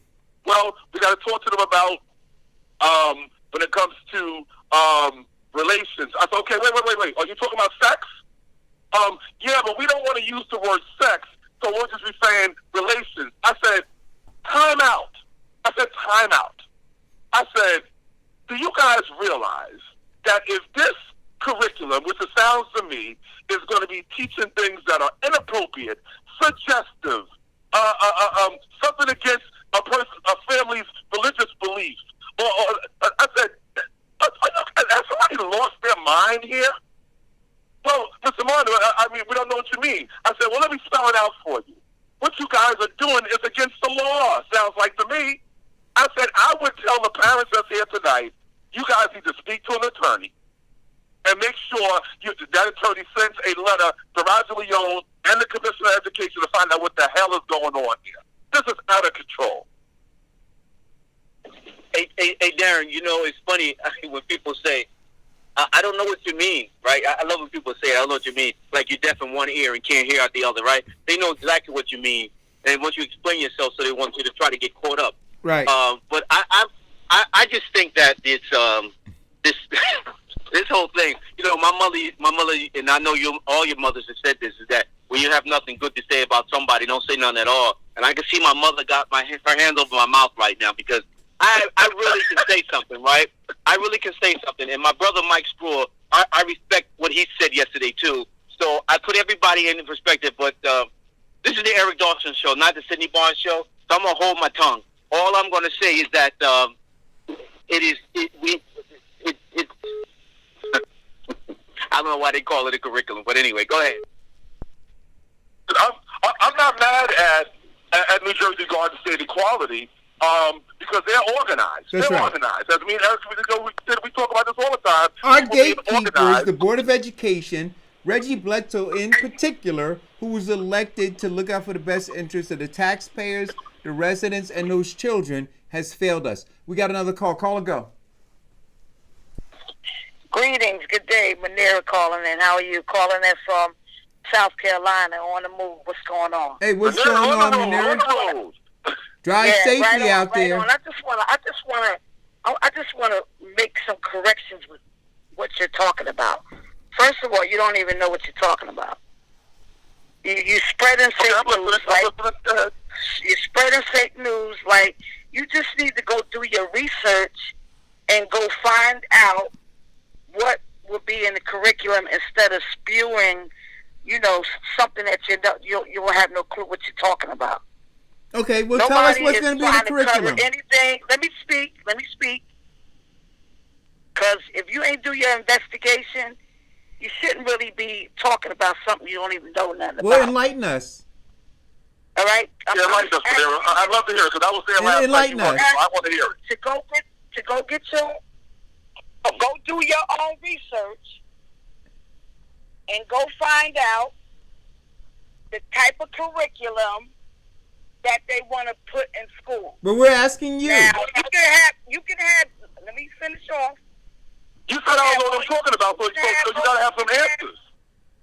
Well, we got to talk to them about when it comes to relations. I said, okay, wait. Are you talking about sex? Yeah, but we don't want to use the word sex, so we'll just be saying relations. I said, time out. I said, do you guys realize that if this curriculum, which it sounds to me, is going to be teaching things that are inappropriate, suggestive, something against a family's religious beliefs, or I said, has somebody lost their mind here? Well, Mr. Martin, I mean, we don't know what you mean. I said, well, let me spell it out for you. What you guys are doing is against the law, sounds like to me. I said, I would tell the parents that's here tonight, you guys need to speak to an attorney and make sure that attorney sends a letter to Roger Leone and the Commissioner of Education to find out what the hell is going on here. This is out of control. Hey, Darren, it's funny when people say, I don't know what you mean, right? I love when people say, I don't know what you mean. Like you're deaf in one ear and can't hear out the other, right? They know exactly what you mean. And once you explain yourself, so they want you to try to get caught up. Right. But I just think that it's this whole thing. My mother, and I know all your mothers have said this, is that when you have nothing good to say about somebody, don't say none at all. And I can see my mother got her hands over my mouth right now, because I really can say something, right? I really can say something. And my brother Mike Spruill, I respect what he said yesterday too. So I put everybody in perspective. But this is the Eric Dawson show, not the Sidney Barnes show. So I'm gonna hold my tongue. All I'm gonna say is that it's I don't know why they call it a curriculum, but anyway, go ahead. I'm not mad at New Jersey Garden State Equality because they're organized. That's they're right. organized. I mean, Eric, we talk about this all the time. Our People being gatekeepers, organized. the Board of Education, Reggie Bledsoe in particular, who was elected to look out for the best interests of the taxpayers, the residents, and those children, has failed us. We got another call. Call or go. Greetings. Good day. Manera calling in. How are you? Calling in from South Carolina, on the move. What's going on? Hey, what's going on, Manera? Drive safely right out there. On. I just want to make some corrections with what you're talking about. First of all, you don't even know what you're talking about. You spreading fake news you're spreading fake news. Like, you just need to go do your research and go find out what will be in the curriculum instead of spewing, something that you will have no clue what you're talking about. Okay, well, tell us Nobody what's is going to be in the trying to cover curriculum. anything. Let me speak. Because if you ain't do your investigation, you shouldn't really be talking about something you don't even know nothing about. Well, enlighten us. All right? Yeah, enlighten us, Manera. I'd love to hear it because I was there last night. Enlighten us. I want to hear it. To go do your own research and go find out the type of curriculum that they want to put in school. But we're asking you. Now, you can have, let me finish off. You said I don't know what I'm talking about, so you got to have some answers.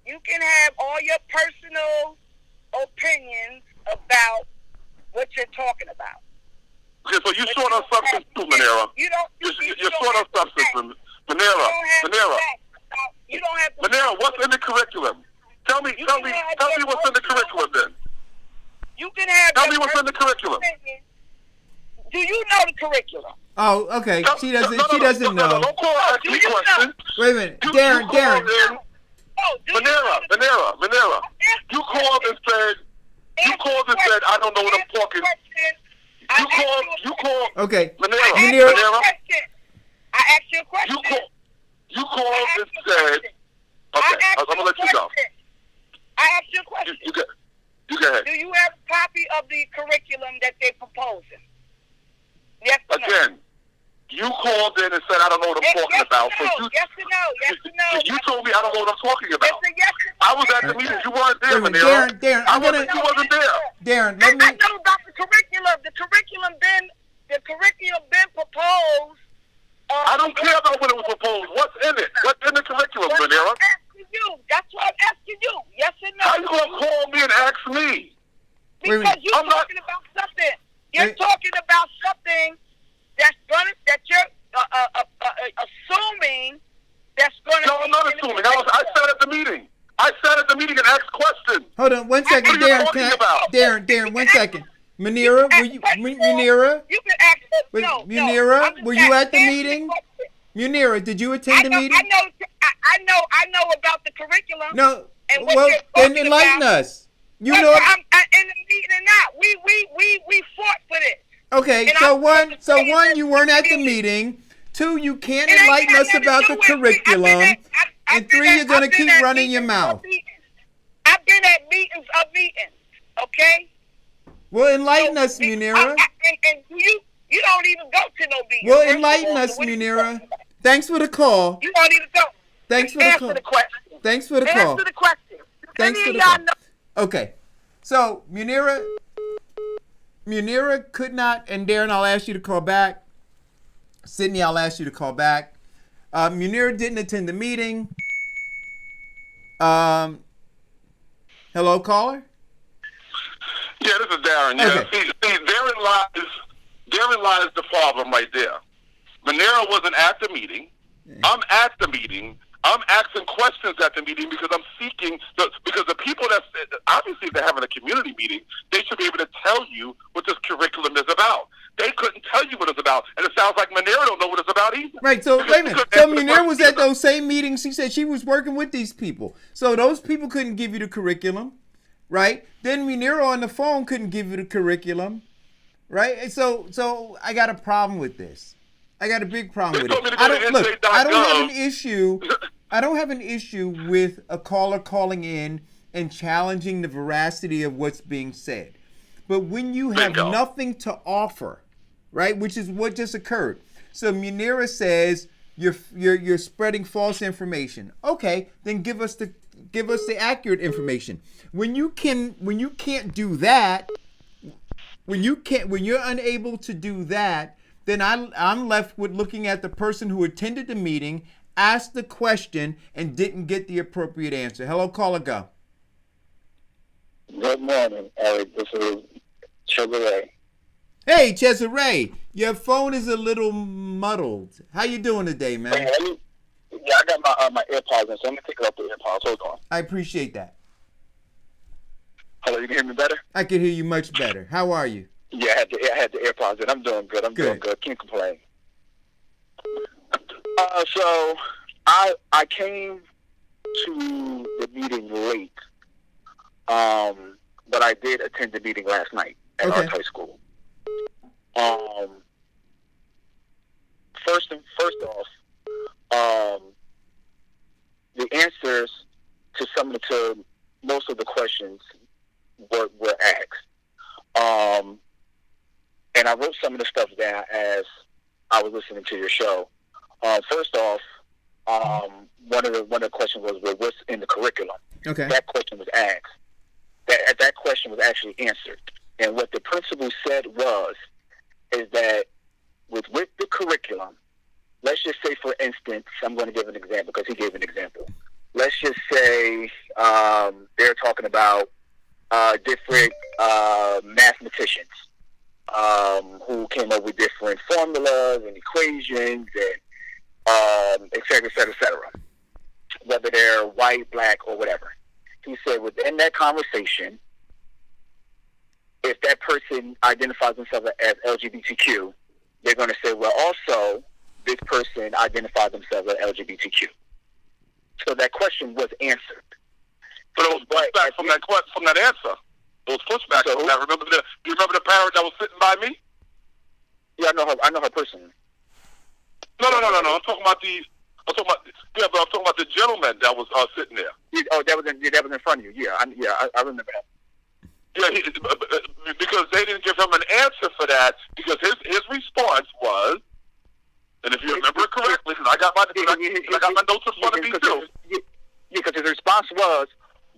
You can have all your personal opinions about what you're talking about. Okay, so you're short on substance too, Manera. You're short on substance, Manera. You don't have to. Manera, what's in the curriculum? Tell me what's in the curriculum then. You can have. Tell me what's in the curriculum. Do you know the curriculum? Oh, okay. She doesn't know. Don't call her asking me questions. Wait a minute. Darren. Manera. You called and said, I don't know what I'm talking. You called. Okay. Manera. I asked you a question. You called and said, okay, I'm going to let you go. I asked you a question. You go ahead. Do you have a copy of the curriculum that they're proposing? Yes or no? Again, you called in and said, I don't know what I'm talking about. Yes or no? You told me I don't know what I'm talking about. Yes or no? I was at the meeting. You weren't there, Manera. Darren, you wasn't there. Darren, I know about the curriculum. The curriculum been proposed. I don't care about when it was proposed. What's in it? What's in the curriculum, Manera? That's what I'm asking you. Yes or no? How you going to call me and ask me? Because you're talking about something. You're talking about something that you're assuming that's going to. No, I'm not assuming. I sat at the meeting. I sat at the meeting and asked questions. Hold on, 1 second, What are you Darren. talking about? Darren, 1 second. Manera, Manera? You can ask. Munira, were you at the meeting? Munira, did you attend the meeting? I know about the curriculum. No. And what Well, you're then talking enlighten about. us. You know. I'm in the meeting or not. We fought for this. Okay, And so I'm one, you weren't at the meeting. 2, you can't enlighten us about the curriculum. And 3, you're gonna keep running your mouth. I've been at meetings of meetings. Okay. Well, enlighten us, Munira. And you don't even go to no meetings. Well, enlighten us, Munira. Thanks for the call. You don't even go. Thanks for the call. Answer the question. Thanks for the call. Answer the question. Thanks for the call. Okay, so Munira could not, and Darren, I'll ask you to call back. Sydney, I'll ask you to call back. Munira didn't attend the meeting. Hello, caller? Yeah, this is Darren. Yeah. Okay. See, therein lies the problem right there. Manera wasn't at the meeting. I'm at the meeting. I'm asking questions at the meeting because I'm seeking because the people that obviously if they're having a community meeting, they should be able to tell you what this curriculum is about. They couldn't tell you what it's about, and it sounds like Manera don't know what it's about either. Right. So wait a minute. So Munira was at those same meetings. She said she was working with these people. So those people couldn't give you the curriculum, right? Then Munira on the phone couldn't give you the curriculum, right? And so I got a problem with this. I got a big problem with it. I don't have an issue with a caller calling in and challenging the veracity of what's being said. But when you have nothing to offer, right, which is what just occurred. So Munira says you're spreading false information. Okay, then give us the accurate information. When you can't do that, when you're unable to do that, then I'm left with looking at the person who attended the meeting, asked the question, and didn't get the appropriate answer. Hello, caller, go. Good morning, Eric. This is Cesare. Hey, Cesare. Your phone is a little muddled. How you doing today, man? I got my AirPods in, so let me take it off the AirPods. Hold on. I appreciate that. Hello, you can hear me better? I can hear you much better. How are you? Yeah, I had the AirPods in. I'm doing good. Doing good. Can't complain. So I came to the meeting late, but I did attend the meeting last night. at Arts High School. First off, the answers to most of the questions were asked. And I wrote some of the stuff down as I was listening to your show. First off, one of the questions was, well, what's in the curriculum? Okay. That question was asked. That question was actually answered. And what the principal said is that with the curriculum, let's just say, for instance, I'm going to give an example because he gave an example. Let's just say they're talking about different mathematicians who came up with different formulas and equations and et cetera, et cetera, et cetera, whether they're white, black, or whatever. He said within that conversation, if that person identifies themselves as LGBTQ, they're going to say, well, also, this person identified themselves as LGBTQ. So that question was answered. But it was pushback from that answer. It was pushback from that. Do you remember the parent that was sitting by me? Yeah, I know her personally. No. I'm talking about the gentleman that was sitting there. That was in front of you. Yeah, I remember that. Yeah, because they didn't give him an answer for that, because his response was, and if you remember it correctly, because I got my notes in front of me too. Yeah, because his response was,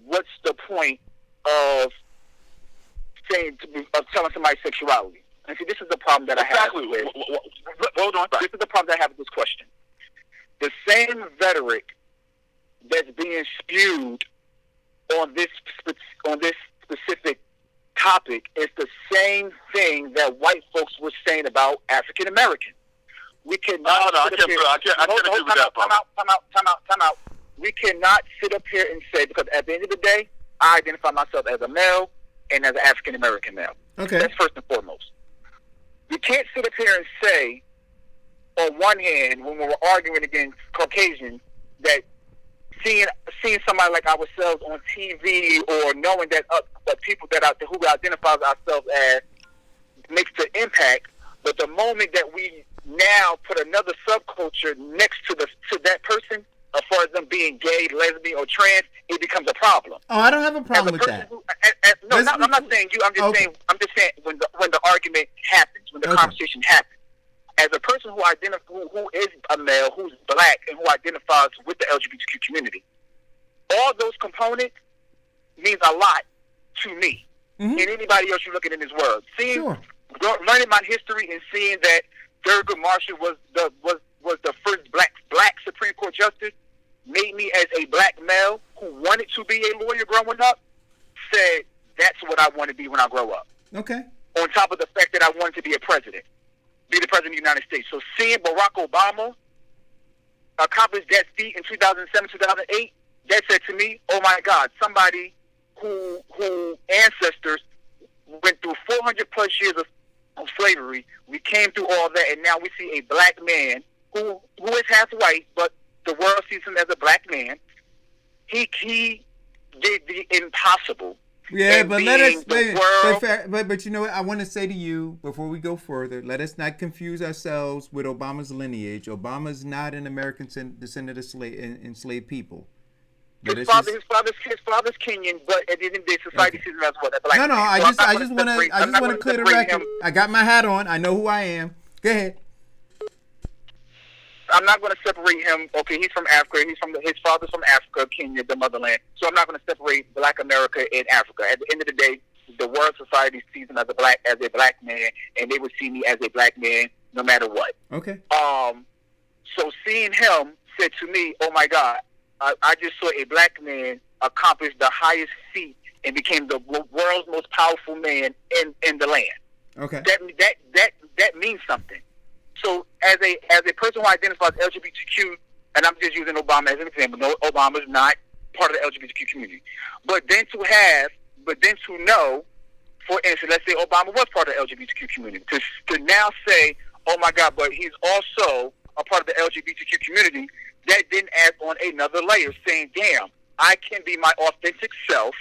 "What's the point of telling somebody's sexuality?" And see, this is the problem that I have with. Hold on. This is the problem that I have with this question. The same rhetoric that's being spewed on this specific topic is the same thing that white folks were saying about African Americans. We cannot. I can't agree with that. Time out. We cannot sit up here and say, because at the end of the day, I identify myself as a male and as an African American male. Okay. That's first and foremost. We can't sit up here and say, on one hand, when we're arguing against Caucasians, that seeing somebody like ourselves on TV or knowing that people who we identify ourselves as makes the impact, but the moment that we now put another subculture next to that person, as far as them being gay, lesbian, or trans, it becomes a problem. Oh, I don't have a problem with that. I'm not saying you. I'm just saying when the argument happens, when the conversation happens, as a person who is a male, who's black, and who identifies with the LGBTQ community, all those components means a lot to me and anybody else you look at in this world. Learning my history and seeing that Thurgood Marshall was the first black Supreme Court justice made me, as a black male who wanted to be a lawyer growing up, said that's what I want to be when I grow up. Okay. On top of the fact that I wanted to be the president of the United States. So seeing Barack Obama accomplish that feat in 2007, 2008, that said to me, oh my God, somebody who ancestors went through 400 plus years of slavery. We came through all that, and now we see a black man who is half white, but the world sees him as a black man. He did the impossible. Yeah, but but you know what I want to say to you before we go further, let us not confuse ourselves with Obama's lineage. Obama's not an American descendant of enslaved people. His father's Kenyan, but at the end of the day, society sees him as what? No. I just want to clear the record. I got my hat on. I know who I am. Go ahead. I'm not going to separate him. Okay, he's from Africa. His father's from Africa, Kenya, the motherland. So I'm not going to separate Black America and Africa. At the end of the day, the world society sees him as a black man, and they would see me as a black man no matter what. Okay. So seeing him said to me, "Oh my God, I just saw a black man accomplish the highest feat and became the world's most powerful man in the land." Okay. That means something. So as a person who identifies LGBTQ, and I'm just using Obama as an example. No, Obama's not part of the LGBTQ community. But then to know, for instance, let's say Obama was part of the LGBTQ community. To now say, oh my God, but he's also a part of the LGBTQ community, that then adds on another layer, saying, damn, I can be my authentic self,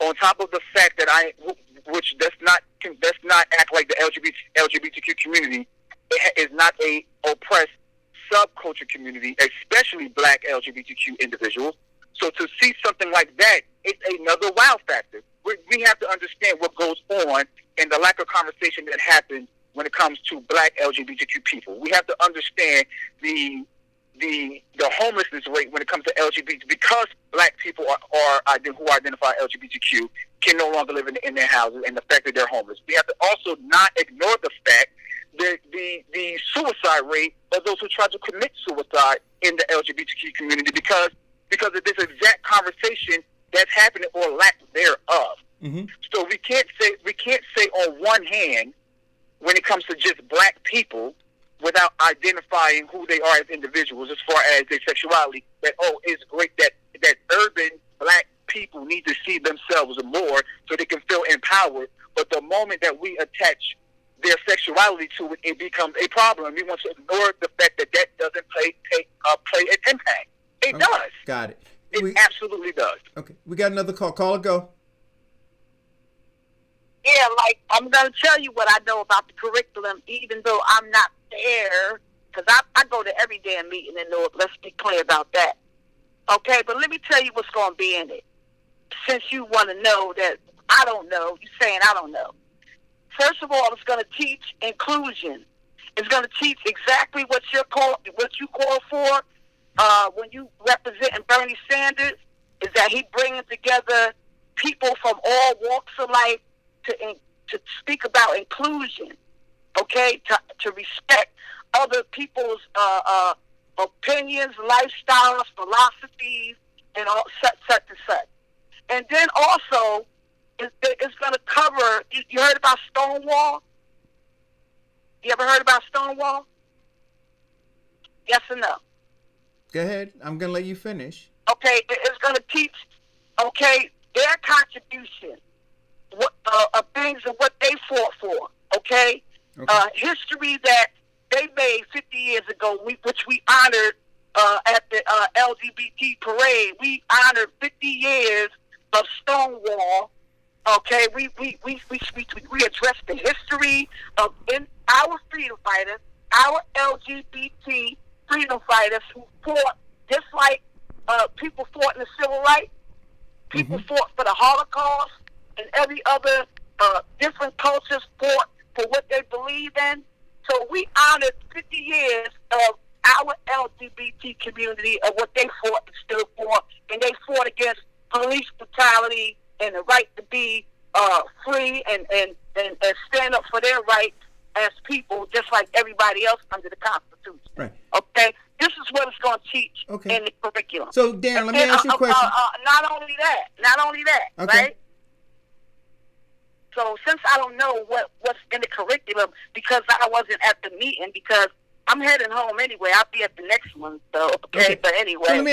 on top of the fact that that's community is not a oppressed subculture community, especially Black LGBTQ individuals. So to see something like that, it's another wow factor. We have to understand what goes on and the lack of conversation that happens when it comes to Black LGBTQ people. We have to understand the homelessness rate when it comes to LGBT, because Black people who identify LGBTQ can no longer live in their houses, and the fact that they're homeless. We have to also not ignore the fact that the suicide rate of those who try to commit suicide in the LGBTQ community because of this exact conversation that's happening or lack thereof. Mm-hmm. So we can't say on one hand, when it comes to just Black people, without identifying who they are as individuals as far as their sexuality, that, it's great that urban Black people need to see themselves more so they can feel empowered. But the moment that we attach their sexuality to it, it becomes a problem. We want to ignore the fact that doesn't play an impact. It does. Got it. It absolutely does. Okay. We got another call. Caller, go. Yeah, like, I'm going to tell you what I know about the curriculum, even though I'm not there, because I go to every damn meeting in Newark. Let's be clear about that. Okay, but let me tell you what's going to be in it. Since you want to know that I don't know, you're saying I don't know. First of all, it's going to teach inclusion. It's going to teach exactly what you call for when you represent Bernie Sanders, is that he bringing together people from all walks of life to speak about inclusion, okay, to respect other people's opinions, lifestyles, philosophies, and all such and such. And then also, it's going to cover, you heard about Stonewall? You ever heard about Stonewall? Yes or no? Go ahead. I'm going to let you finish. Okay, it's going to teach, okay, their contribution, of things and what they fought for, okay? History that they made 50 years ago, which we honored at the LGBT parade. We honored 50 years of Stonewall, okay? We addressed the history of our freedom fighters, our LGBT freedom fighters who fought just like people fought in the civil rights. People fought for the Holocaust, and every other different cultures fought for what they believe in. So we honored 50 years of our LGBT community, of what they fought and stood for, and they fought against police brutality and the right to be free and stand up for their rights as people, just like everybody else under the Constitution. Right. Okay? This is what it's going to teach in the curriculum. So, Darren, let me ask you a question. Not only that, okay. Right? So since I don't know what's in the curriculum, because I wasn't at the meeting, because I'm heading home anyway. I'll be at the next one, so okay. But anyway, so let me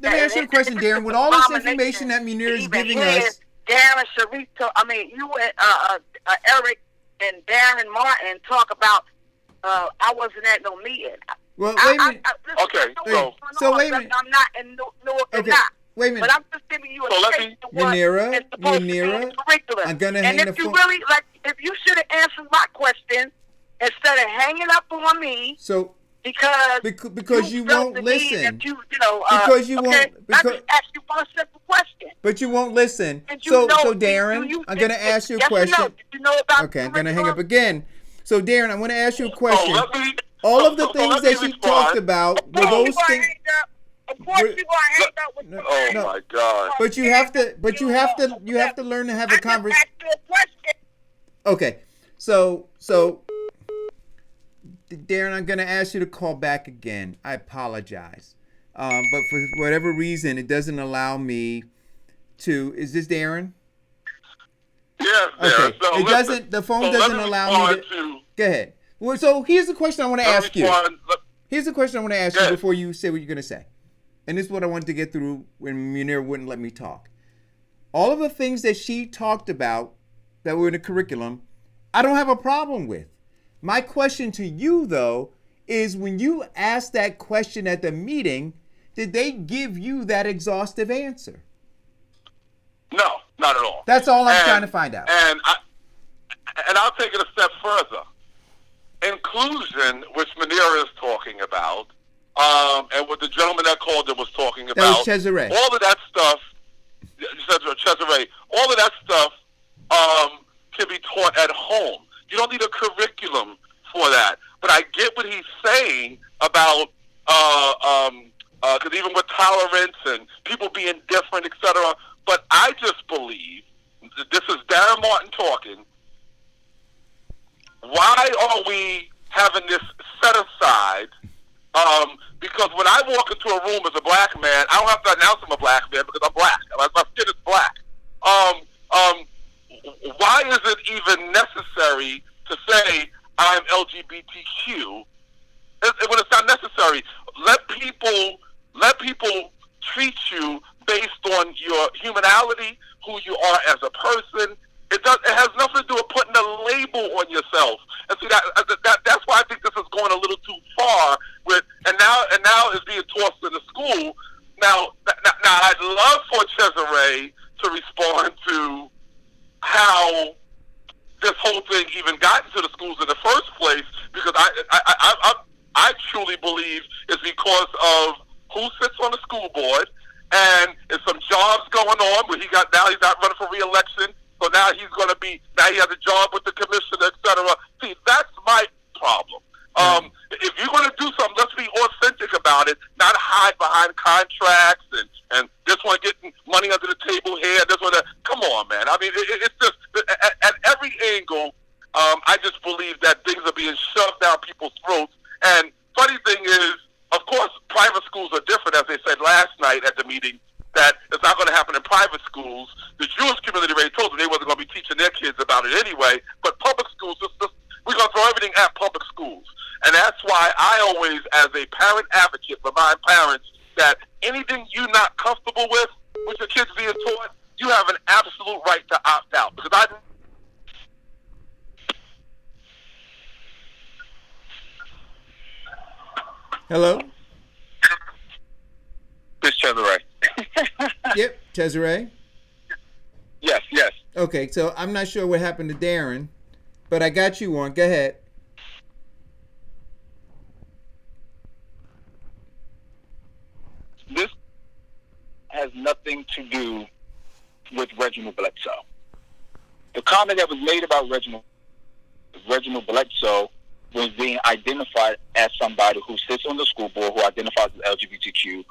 ask you a question, Darren. With all this information that Munir is giving us, Darren, Sharif, you and Eric and Darren Martin talk about. I wasn't at no meeting. Well, wait a minute. So wait a minute. I'm not in Newark. Okay. Wait a minute. But I'm just giving you a taste of what is supposed to be in the curriculum. I'm gonna hang the phone. And if you really if you should have answered my question instead of hanging up on me. So because you won't listen. Because you won't. I just asked you one simple question. But you won't listen. So Darren, I'm gonna ask you a question. Okay, I'm gonna hang up again. So Darren, I want to ask you a question. All of the things that you talked about were those things. Of course, you gonna hang out with Oh my God! But you have to learn to have a conversation. Okay, so Darren, I'm gonna ask you to call back again. I apologize, but for whatever reason, it doesn't allow me to. Is this Darren? Yes. Okay. So it doesn't. The phone doesn't allow me to. Go ahead. Well, so here's the question I want to ask you. Here's the question I want to ask you before you say what you're gonna say. And this is what I wanted to get through when Munir wouldn't let me talk. All of the things that she talked about that were in the curriculum, I don't have a problem with. My question to you, though, is when you asked that question at the meeting, did they give you that exhaustive answer? No, not at all. That's all I'm trying to find out. And I'll take it a step further. inclusion, which Manira is talking about, and what the gentleman that called it was talking about. That was Cesare. All of that stuff, Cesare, all of that stuff can be taught at home. You don't need a curriculum for that. But I get what he's saying about, because even with tolerance and people being different, etc. But I just believe, this is Darren Martin talking, why are we having this set aside? Because when I walk into a room as a black man, I don't have to announce I'm a black man because I'm black. My skin is black. Why is it even necessary to say I'm LGBTQ when it's not necessary? Let people treat you based on your humanality, who you are as a person. It has nothing to do with putting a label on yourself. And see that's why I think this is going a little too far. And now it's being tossed in the school. Now I'd love for Cesare to respond to how this whole thing even got into the schools in the first place, because I truly believe it's because of who sits on the school board, and there's some jobs going on where he's not running for re-election, so now he has a job with the commissioner, etc. See, that's my problem. If you're going to do something, let's be authentic about it, not hide behind contracts and this one getting money under the table here, this one that. Come on, man. I mean, it's just at every angle. I just believe that things are being shoved down people's throats. And funny thing is, of course, private schools are different, as they said last night at the meeting, that it's not going to happen in private schools. The Jewish community already told them they wasn't going to be teaching their kids about it anyway. But public schools, we're going to throw everything at public schools. And that's why I always, as a parent advocate, remind parents that anything you're not comfortable with your kids being taught, you have an absolute right to opt out. Because Hello? It's Cesare. Yep, Cesare. Yes. Okay, so I'm not sure what happened to Darren, but I got you on. Go ahead. This has nothing to do with Reginald Bledsoe. The comment that was made about Reginald Bledsoe was being identified as somebody who sits on the school board, who identifies as LGBTQ,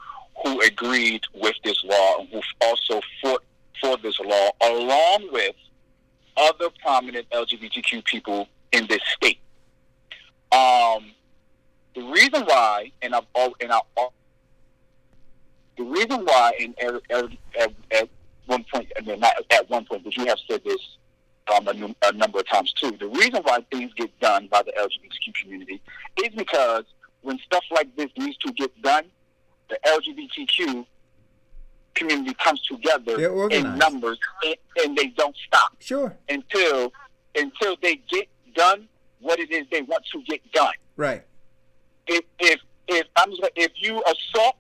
who agreed with this law, and who also fought for this law, along with other prominent LGBTQ people in this state. The reason why, at one point, I mean, not at one point, but you have said this a number of times too. The reason why things get done by the LGBTQ community is because when stuff like this needs to get done, the LGBTQ community comes together in numbers, and they don't stop. Sure. Until they get done what it is they want to get done. Right. If you assault,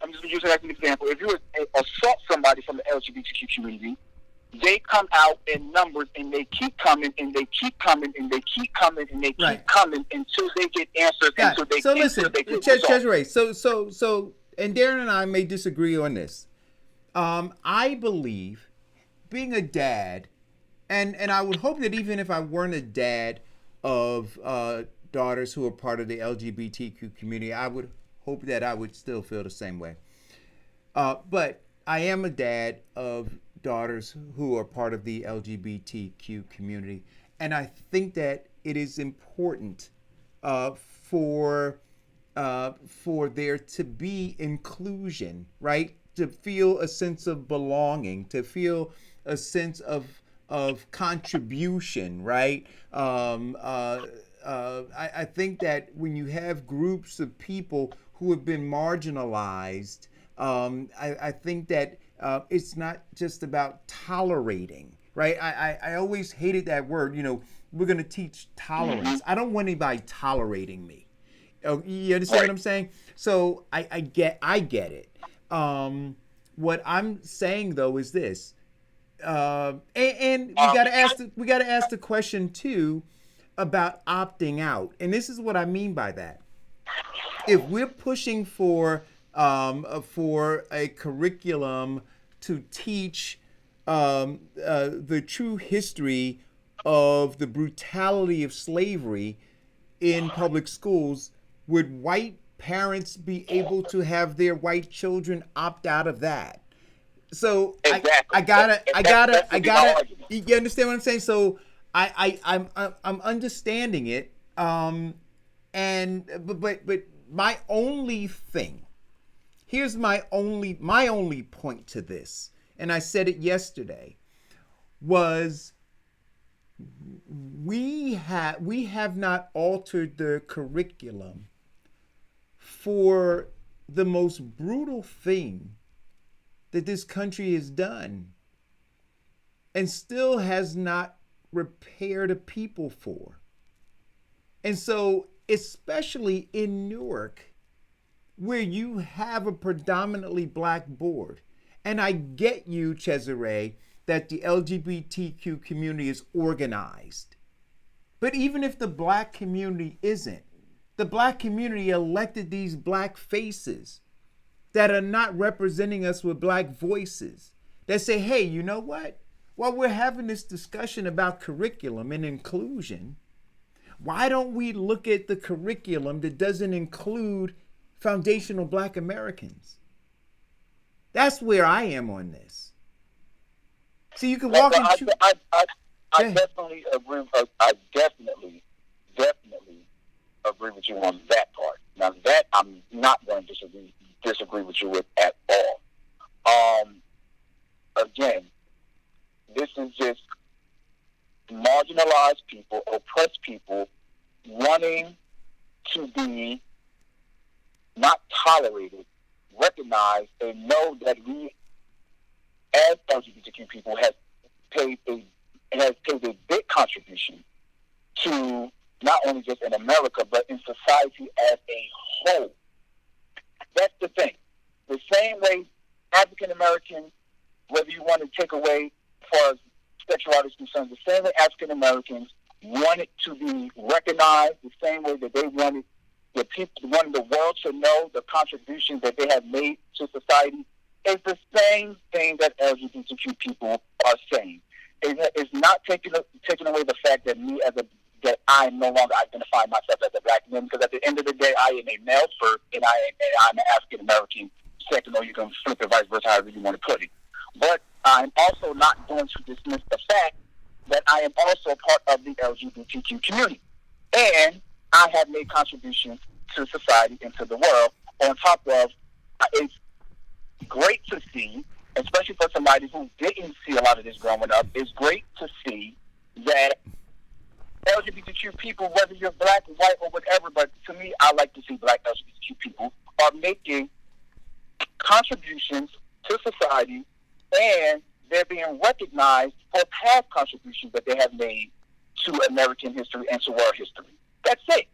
I'm just using that as an example. If you assault somebody from the LGBTQ community, they come out in numbers, and they keep coming, and they keep coming, and they keep coming, and they keep coming until they get answers. Until they so listen, Cesare. So, and Darren and I may disagree on this. I believe, being a dad, and I would hope that even if I weren't a dad of daughters who are part of the LGBTQ community, I would hope that I would still feel the same way. But I am a dad of daughters who are part of the LGBTQ community, and I think that it is important for there to be inclusion, right? To feel a sense of belonging, to feel a sense of contribution, right? I think that when you have groups of people who have been marginalized, I think that it's not just about tolerating, right? I always hated that word. We're going to teach tolerance. I don't want anybody tolerating me. You understand what I'm saying? So I get it. What I'm saying though is this, and we got to ask the question too. about opting out. And this is what I mean by that. If we're pushing for a curriculum to teach the true history of the brutality of slavery in public schools, would white parents be able to have their white children opt out of that? So Exactly. I gotta. argument. You understand what I'm saying? So I'm understanding it. And but my only thing, here's my only point to this, and I said it yesterday, was we have not altered the curriculum for the most brutal thing that this country has done and still has not repaired a people for. And so, especially in Newark, where you have a predominantly black board, and I get you, Cesare, that the LGBTQ community is organized. But even if the black community isn't, the black community elected these black faces that are not representing us with black voices, that say, hey, you know what? While we're having this discussion about curriculum and inclusion, why don't we look at the curriculum that doesn't include foundational black Americans? That's where I am on this. So you can walk I into... definitely agree. I definitely agree with you on that part. Now that I'm not going to disagree with you with at all. Again, this is just marginalized people, oppressed people, wanting to be not tolerated, recognized, and know that we, as LGBTQ people, have paid a big contribution to not only just in America, but in society as a whole. That's the thing. The same way African Americans, whether you want to take away as far as sexuality is concerned, the same way African Americans wanted to be recognized, the same way that they wanted the world to know the contributions that they have made to society, is the same thing that LGBTQ people are saying. It's not taking away the fact that that I no longer identify myself as a black man, because at the end of the day, I am a male first, and I'm an African American second, or you can flip it vice versa, however you want to put it. But I'm also not going to dismiss the fact that I am also part of the LGBTQ community, and I have made contributions to society and to the world. On top of, it's great to see, especially for somebody who didn't see a lot of this growing up, it's great to see that LGBTQ people, whether you're black, white, or whatever, but to me, I like to see black LGBTQ people are making contributions to society, and they're being recognized for past contributions that they have made to American history and to world history. That's it.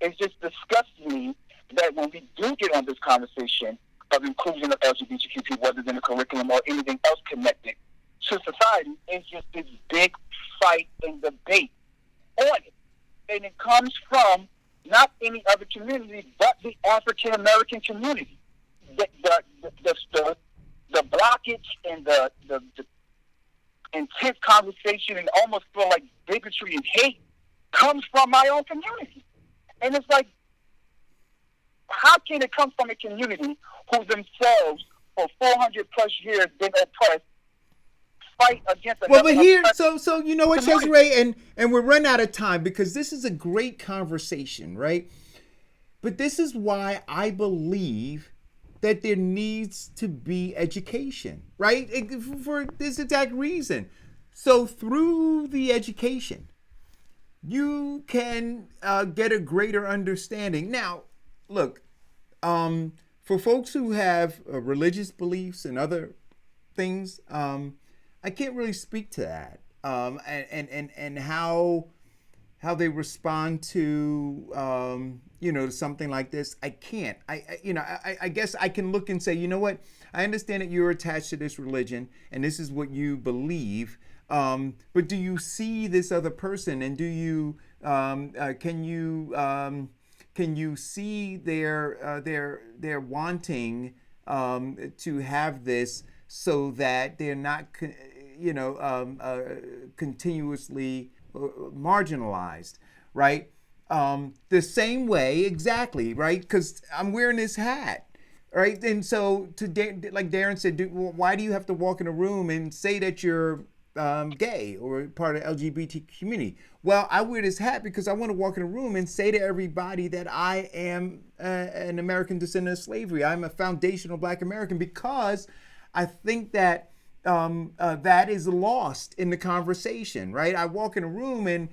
It just disgusts me that when we do get on this conversation of inclusion of LGBTQ people, whether it's in the curriculum or anything else connected to society, it's just this big fight and debate on it. And it comes from not any other community but the African American community. The blockage and the intense conversation and almost feel like bigotry and hate comes from my own community. And it's like, how can it come from a community who themselves for 400 plus years been oppressed, fight against another? Well, but here, so you know what, Cesare, and we're running out of time because this is a great conversation, right? But this is why I believe that there needs to be education, right? For this exact reason. So through the education, you can get a greater understanding. Now, look, for folks who have religious beliefs and other things, I can't really speak to that, and how they respond to to something like this. I can't. I guess I can look and say, you know what? I understand that you're attached to this religion and this is what you believe. But do you see this other person, and do you can you see their wanting to have this so that they're not continuously marginalized, right? The same way, exactly, right? Because I'm wearing this hat, right? And so, like Darren said, why do you have to walk in a room and say that you're gay or part of the LGBT community? Well, I wear this hat because I want to walk in a room and say to everybody that I am an American descendant of slavery. I'm a foundational Black American, because I think that that is lost in the conversation, right? I walk in a room and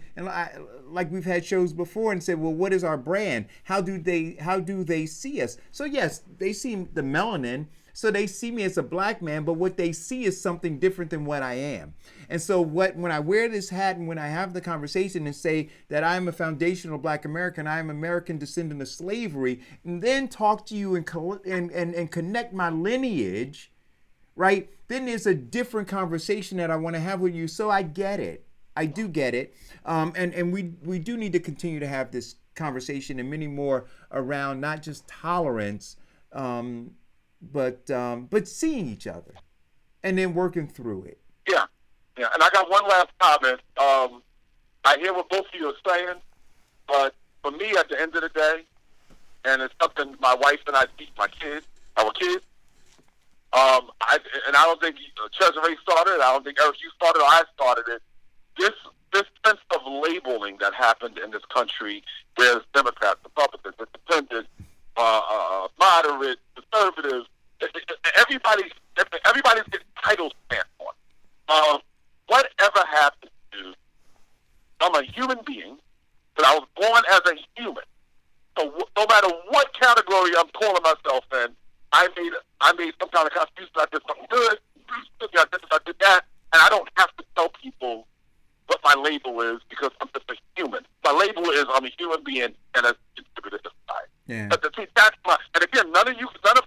like we've had shows before and said, well, what is our brand? How do they see us? So yes, they see the melanin, so they see me as a Black man, but what they see is something different than what I am. And so when I wear this hat and when I have the conversation and say that I'm a foundational Black American, I'm American descendant of slavery, and then talk to you and connect my lineage, right? Then there's a different conversation that I want to have with you. So I get it. I do get it. And we do need to continue to have this conversation and many more around not just tolerance, but seeing each other and then working through it. Yeah. And I got one last comment. I hear what both of you are saying, but for me, at the end of the day, and it's something my wife and I teach our kids. I don't think Cesare started it. I don't think Eric, you started it, or I started it. This sense of labeling that happened in this country, whereas Democrats, Republicans, Independents, moderate, conservatives, everybody's getting titles stamped on. Whatever happened to, I'm a human being, but I was born as a human. So no matter what category I'm calling myself in, I made some kind of contribution. I did something good. I did that, and I don't have to tell people what my label is because I'm just a human. My label is I'm a human being and a contributor to society. Yeah. But that's my. And again, none of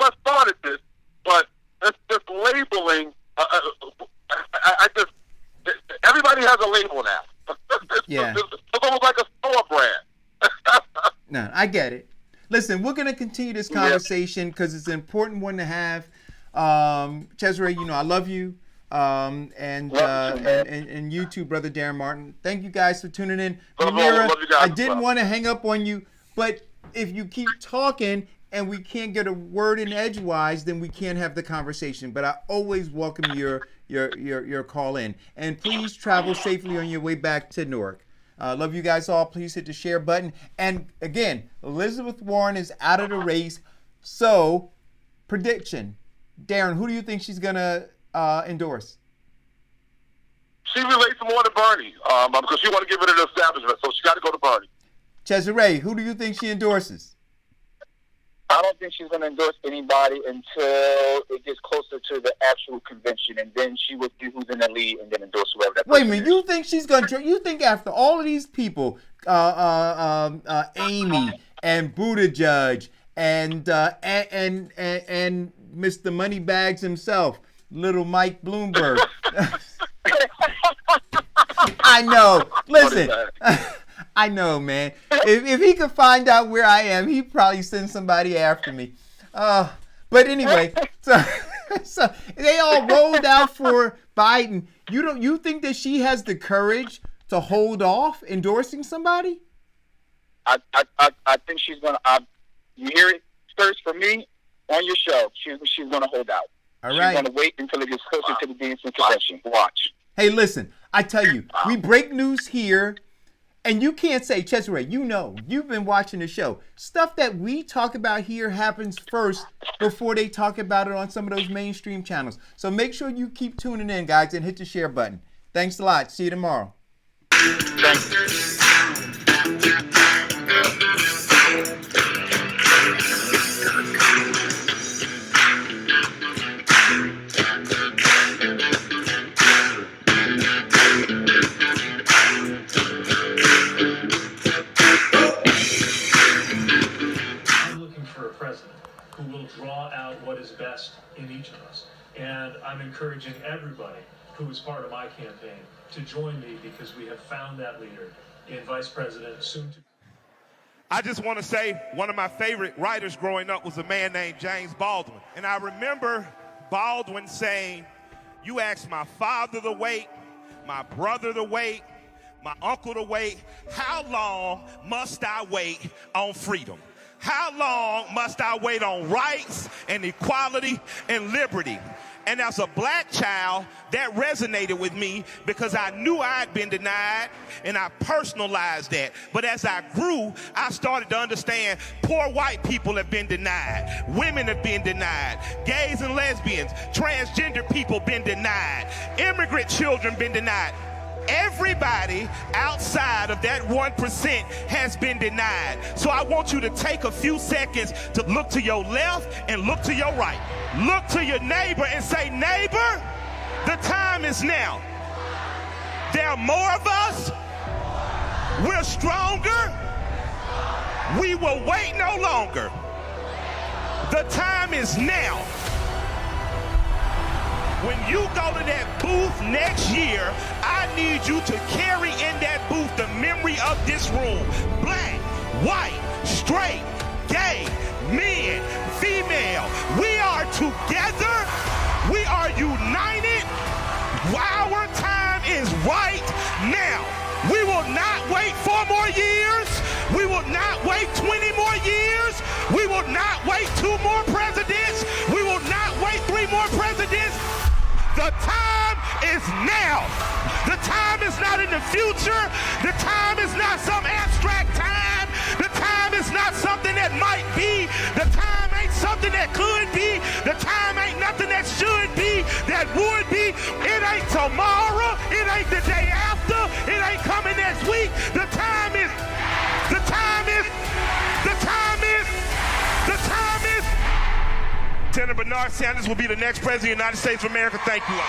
us started this, but this labeling. I just everybody has a label now. Yeah. It's almost like a store brand. No, I get it. Listen, we're going to continue this conversation because it's an important one to have. Cesare, I love you. And you too, Brother Darren Martin. Thank you guys for tuning in. Manira, I didn't want to hang up on you, but if you keep talking and we can't get a word in edgewise, then we can't have the conversation. But I always welcome your call in. And please travel safely on your way back to Newark. Love you guys all. Please hit the share button. And again, Elizabeth Warren is out of the race. So, prediction. Darren, who do you think she's going to endorse? She relates more to Bernie because she want to get rid of the establishment. So she got to go to Bernie. Cesare, who do you think she endorses? I don't think she's going to endorse anybody until it gets closer to the actual convention, and then she will see who's in the lead and then endorse whoever that Wait a person minute, is. you think she's going to? You think after all of these people, Amy and Buttigieg and Mr. Moneybags himself, little Mike Bloomberg? I know. Listen. I know, man. If he could find out where I am, he'd probably send somebody after me. But anyway, so they all rolled out for Biden. You think that she has the courage to hold off endorsing somebody? I think she's gonna. You hear it first from me on your show. She's gonna hold out. All right. She's gonna wait until it gets closer to the DNC convention. Watch. Hey, listen. I tell you, we break news here. And you can't say, Cesare, you've been watching the show. Stuff that we talk about here happens first before they talk about it on some of those mainstream channels. So make sure you keep tuning in, guys, and hit the share button. Thanks a lot. See you tomorrow. Thank you. Who will draw out what is best in each of us. And I'm encouraging everybody who is part of my campaign, to join me because we have found that leader in Vice President soon to. I just want to say one of my favorite writers growing up was a man named James Baldwin. And I remember Baldwin saying, you ask my father to wait, my brother to wait, my uncle to wait, how long must I wait on freedom? How long must I wait on rights and equality and liberty? And as a black child, that resonated with me because I knew I'd been denied and I personalized that. But as I grew, I started to understand poor white people have been denied. Women have been denied. Gays and lesbians, transgender people been denied. Immigrant children been denied. Everybody outside of that 1% has been denied. So I want you to take a few seconds to look to your left and look to your right. Look to your neighbor and say, neighbor, the time is now. There are more of us. We're stronger. We will wait no longer. The time is now. When you go to that booth next year, I need you to carry in that booth the memory of this room. Black, white, straight, gay, men, female. We are together. We are united. Our time is right now. We will not wait 4 more years. We will not wait 20 more years. We will not wait 2 more presidents. We will not wait 3 more presidents. The time is now. The time is not in the future. The time is not some abstract time. The time is not something that might be. The time ain't something that could be. The time ain't nothing that should be, that would be. It ain't tomorrow. It ain't the day after. It ain't coming next week. The time is. The time is. The time is. The time is. Senator Bernard Sanders will be the next president of the United States of America. Thank you.